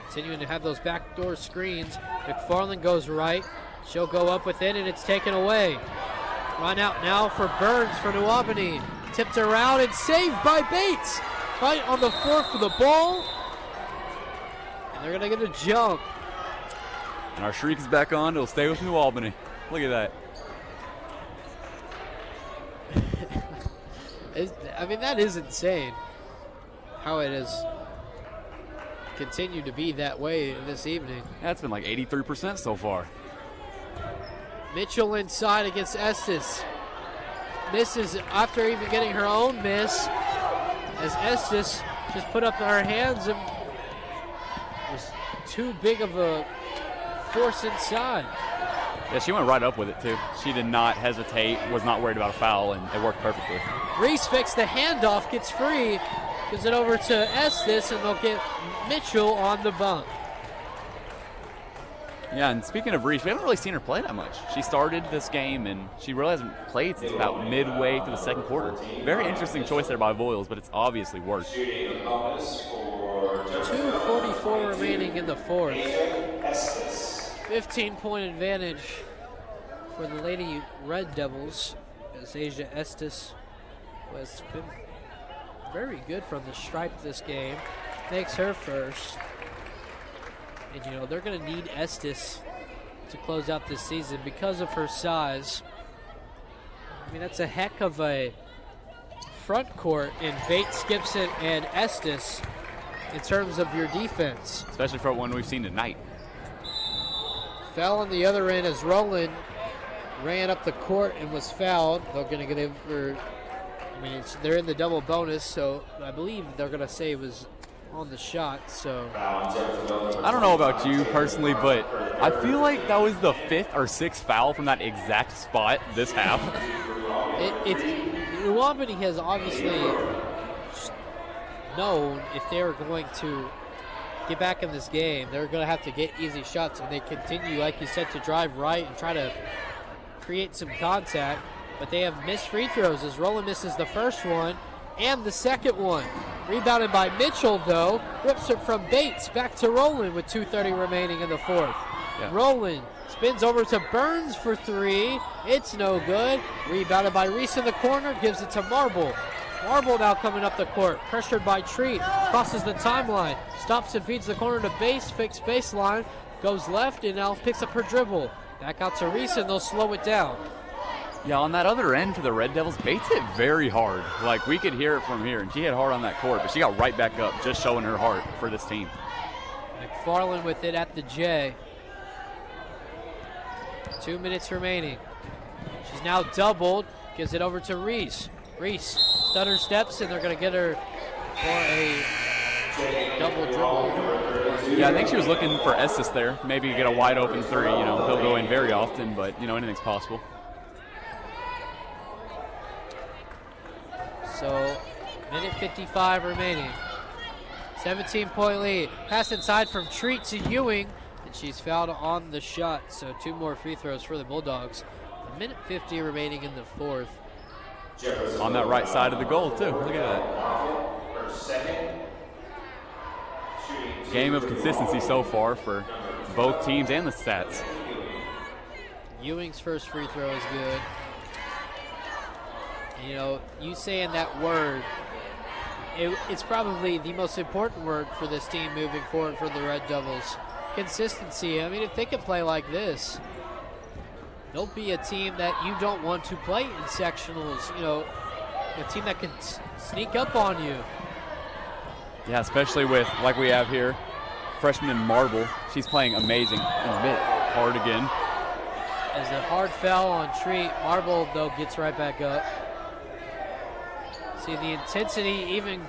B: Continuing to have those backdoor screens. McFarland goes right. She'll go up with it, and it's taken away. Run out now for Burns for New Albany. Tipped around and saved by Bates. Fight on the floor for the ball. And they're going to get a jump.
A: And our streak is back on. It'll stay with New Albany. Look at that.
B: I mean, that is insane how it has continued to be that way this evening.
A: That's been like 83% so far.
B: Mitchell inside against Estes. Misses after even getting her own miss, as Estes just put up her hands and was too big of a force inside.
A: Yeah, she went right up with it too. She did not hesitate, was not worried about a foul, and it worked perfectly.
B: Reese fakes the handoff, gets free, gives it over to Estes, and they'll get Mitchell on the bump.
A: Yeah, and speaking of Reese, we haven't really seen her play that much. She started this game, and she really hasn't played since about midway through the second quarter. Very interesting choice there by Voiles, but it's obviously worked.
B: 2:44 remaining in the fourth. 15-point advantage for the Lady Red Devils, as Asia Estes has been very good from the stripe this game. Makes her first. And, you know, they're going to need Estes to close out this season because of her size. I mean, that's a heck of a front court in Bates, Gibson, and Estes in terms of your defense.
A: Especially for one we've seen tonight.
B: Foul on the other end as Rowland ran up the court and was fouled. They're going to get over, I mean, they're in the double bonus, so I believe they're going to say it was on the shot, so.
A: I don't know about you personally, but I feel like that was the 5th or 6th foul from that exact spot this half.
B: New Albany has obviously known if they're going to get back in this game, they're going to have to get easy shots, and they continue, like you said, to drive right and try to create some contact, but they have missed free throws as Rowland misses the first one and the second one. Rebounded by Mitchell, though. Rips it from Bates. Back to Rowland with 2:30 remaining in the fourth.
A: Yeah.
B: Rowland spins over to Burns for three. It's no good. Rebounded by Reese in the corner. Gives it to Marble. Marble now coming up the court. Pressured by Treat. Crosses the timeline. Stops and feeds the corner to Base. Fakes baseline. Goes left and now picks up her dribble. Back out to Reese and they'll slow it down.
A: Yeah, on that other end for the Red Devils, Bates hit very hard. Like, we could hear it from here, and she hit hard on that court, but she got right back up, just showing her heart for this team.
B: McFarland with it at the J. 2 minutes remaining. She's now doubled. Gives it over to Reese. Reese stutter steps, and they're going to get her for a double dribble.
A: Yeah, I think she was looking for Estes there. Maybe get a wide open three. You know, he'll go in very often, but, you know, anything's possible.
B: So, minute 55 remaining. 17-point lead. Pass inside from Treat to Ewing, and she's fouled on the shot. So 2 more free throws for the Bulldogs. A minute 50 remaining in the fourth.
A: On that right side of the goal, too. Look at that. Game of consistency so far for both teams and the stats.
B: Ewing's first free throw is good. You know, you saying that word, it's probably the most important word for this team moving forward for the Red Devils. Consistency. I mean, if they can play like this, they'll be a team that you don't want to play in sectionals. You know, a team that can sneak up on you.
A: Yeah, especially with, like we have here, freshman Marble. She's playing amazing and hit hard again.
B: As a hard foul on Treat, Marble, though, gets right back up. See the intensity even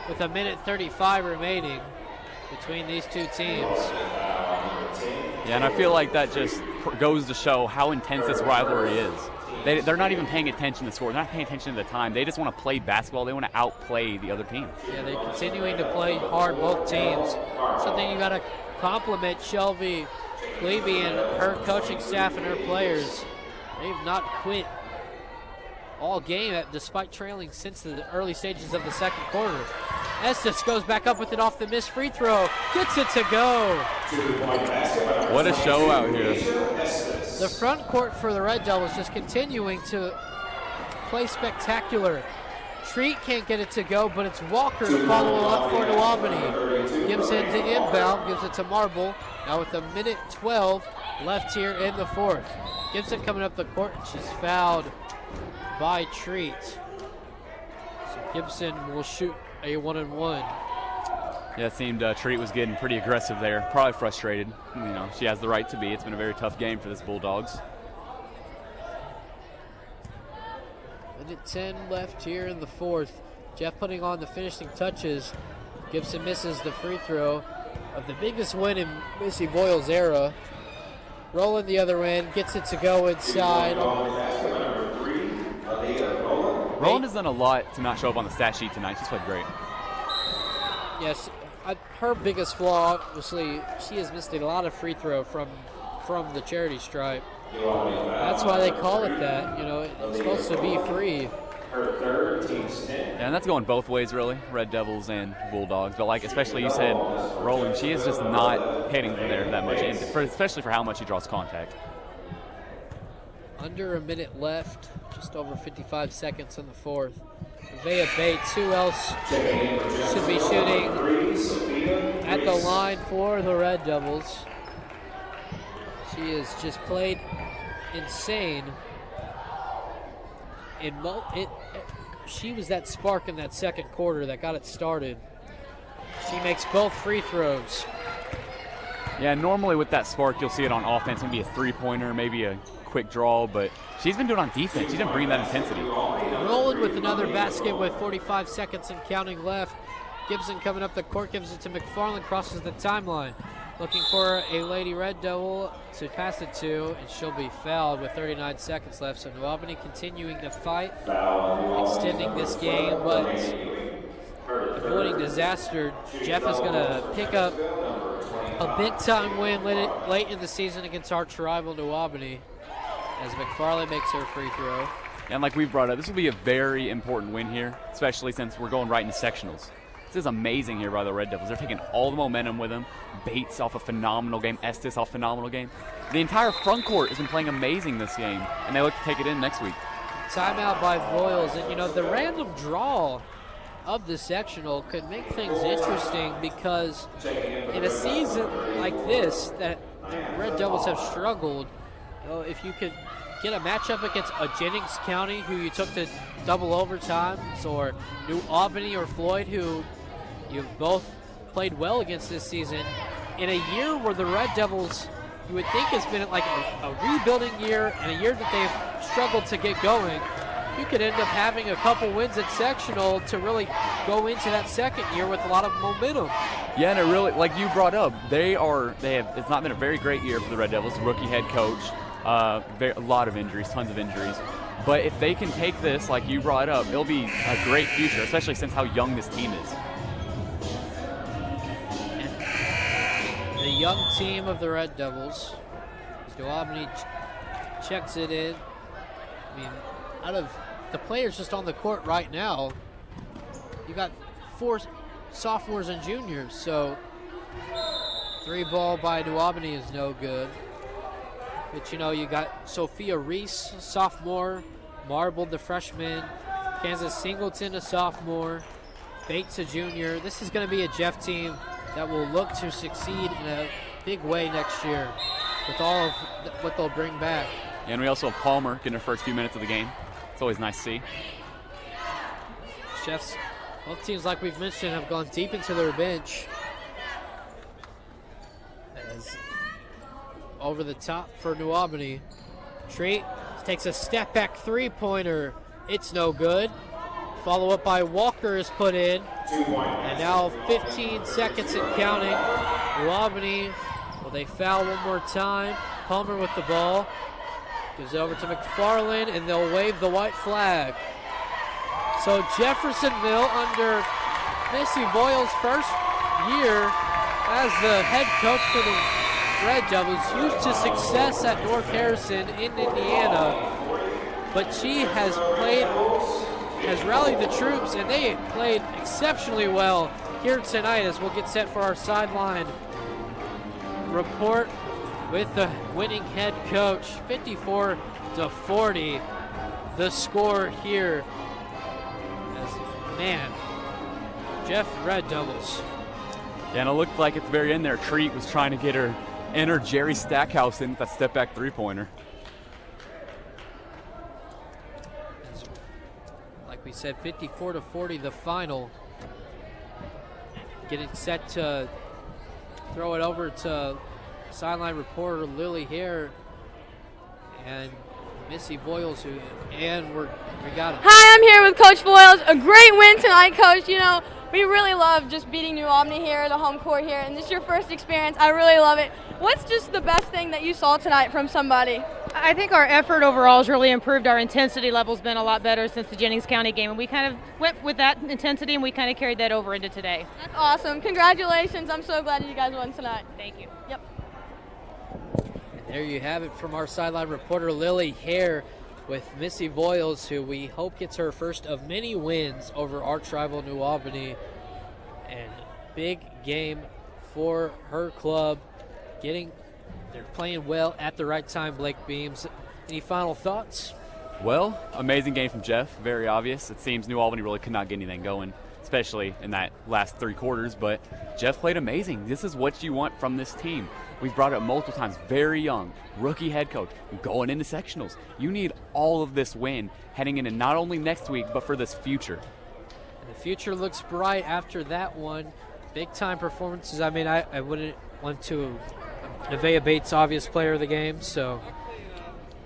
B: with a minute 35 remaining between these two teams.
A: Yeah, and I feel like that just goes to show how intense this rivalry is. They're not even paying attention to the score. They're not paying attention to the time. They just want to play basketball. They want to outplay the other team.
B: Yeah, they're continuing to play hard, both teams. Something you got to compliment Shelby Glebe and her coaching staff and her players. They've not quit all game despite trailing since the early stages of the second quarter. Estes goes back up with it off the missed free throw. Gets it to go.
A: What a show out here.
B: The front court for the Red Devils just continuing to play spectacular. Treat can't get it to go, but it's Walker to follow up for New Albany. Gibson to inbound, gives it to Marble. Now with a minute 12 left here in the fourth. Gibson coming up the court, and she's fouled by Treat. So Gibson will shoot a 1-and-1.
A: Yeah, it seemed Treat was getting pretty aggressive there. Probably frustrated. You know, she has the right to be. It's been a very tough game for this Bulldogs.
B: Minute 10 left here in the fourth. Jeff putting on the finishing touches. Gibson misses the free throw of the biggest win in Missy Boyle's era. Rolling the other end, gets it to go inside.
A: Roland has done a lot to not show up on the stat sheet tonight. She's played great.
B: Yes, her biggest flaw, obviously, she has missed a lot of free throw from the charity stripe. That's why they call it that. You know, it's supposed to be free.
A: Yeah, and that's going both ways, really, Red Devils and Bulldogs. But, like, especially you said, Roland, she is just not hitting from there that much, and especially for how much she draws contact.
B: Under a minute left, just over 55 seconds in the fourth. Vea Bates, who else should be shooting at the line for the Red Devils? She has just played insane. She was that spark in that second quarter that got it started. She makes both free throws.
A: Yeah, normally with that spark, you'll see it on offense, maybe a three-pointer, maybe a quick draw, but she's been doing it on defense. She's been bringing that intensity.
B: Rolling with another basket with 45 seconds and counting left. Gibson coming up the court, gives it to McFarland, crosses the timeline. Looking for a Lady Red Devil to pass it to, and she'll be fouled with 39 seconds left. So New Albany continuing to fight, extending this game, but avoiding disaster. Jeff is going to pick up a big-time win late in the season against arch rival New Albany, as McFarland makes her free throw.
A: And like we've brought up, this will be a very important win here, especially since we're going right into sectionals. This is amazing here by the Red Devils. They're taking all the momentum with them. Bates off a phenomenal game. Estes off a phenomenal game. The entire front court has been playing amazing this game, and they look to take it in next week.
B: Timeout by Voiles, and the random draw of the sectional could make things interesting because in a season like this that the Red Devils have struggled, if you could get a matchup against a Jennings County who you took to double overtimes, or New Albany or Floyd who you've both played well against this season, in a year where the Red Devils, you would think has been like a rebuilding year and a year that they've struggled to get going, you could end up having a couple wins at sectional to really go into that second year with a lot of momentum.
A: Yeah, and it really, like you brought up, it's not been a very great year for the Red Devils. Rookie head coach, a lot of injuries, tons of injuries. But if they can take this, like you brought up, it'll be a great future, especially since how young this team is.
B: And the young team of the Red Devils, New Albany checks it in. I mean, out of the players just on the court right now, you got 4 sophomores and juniors, so 3 ball by New Albany is no good. But you got Sophia Reese, sophomore, Marble, the freshman, Kansas Singleton, a sophomore, Bates, a junior. This is going to be a Jeff team that will look to succeed in a big way next year with all of what they'll bring back.
A: And we also have Palmer getting her first few minutes of the game. It's always nice to see.
B: Jeffs, both teams, like we've mentioned, have gone deep into their bench. As over the top for New Albany. Treat takes a step back 3-pointer. It's no good. Follow up by Walker is put in. And now 15 seconds and counting. New Albany, will they foul one more time? Palmer with the ball. Gives it over to McFarland, and they'll wave the white flag. So Jeffersonville, under Missy Boyle's first year as the head coach for the Red Devils, used to success at North Harrison in Indiana, but she has rallied the troops, and they played exceptionally well here tonight as we'll get set for our sideline report with the winning head coach. 54-40, the score here. Jeff, Red Devils.
A: Yeah, and it looked like at the very end there, Treat was trying to get her inner Jerry Stackhouse in with that step back 3-pointer.
B: Like we said, 54-40, the final. Getting set to throw it over to sideline reporter Lily Hare and Missy Voiles, we got it.
D: Hi, I'm here with Coach Voiles. A great win tonight, Coach. We really love just beating New Albany here, the home court here, and this is your first experience. I really love it. What's just the best thing that you saw tonight from somebody?
E: I think our effort overall has really improved. Our intensity level's been a lot better since the Jennings County game, and we kind of went with that intensity, and we kind of carried that over into today.
D: That's awesome. Congratulations. I'm so glad you guys won tonight.
E: Thank you.
D: Yep.
B: And there you have it from our sideline reporter Lily Hare with Missy Voiles, who we hope gets her first of many wins over arch rival New Albany. And big game for her club. They're playing well at the right time, Blake Beams. Any final thoughts?
A: Well, amazing game from Jeff, very obvious. It seems New Albany really could not get anything going, especially in that last 3 quarters, but Jeff played amazing. This is what you want from this team. We've brought it up multiple times, very young, rookie head coach, going into sectionals. You need all of this win heading into not only next week, but for this future.
B: And the future looks bright after that one. Big-time performances. I mean, I wouldn't want to Nevaeh Bates, obvious player of the game, so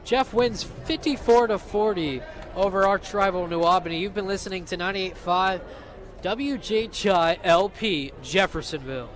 B: Jeff wins 54-40 over arch rival New Albany. You've been listening to 98.5 WJHI LP Jeffersonville.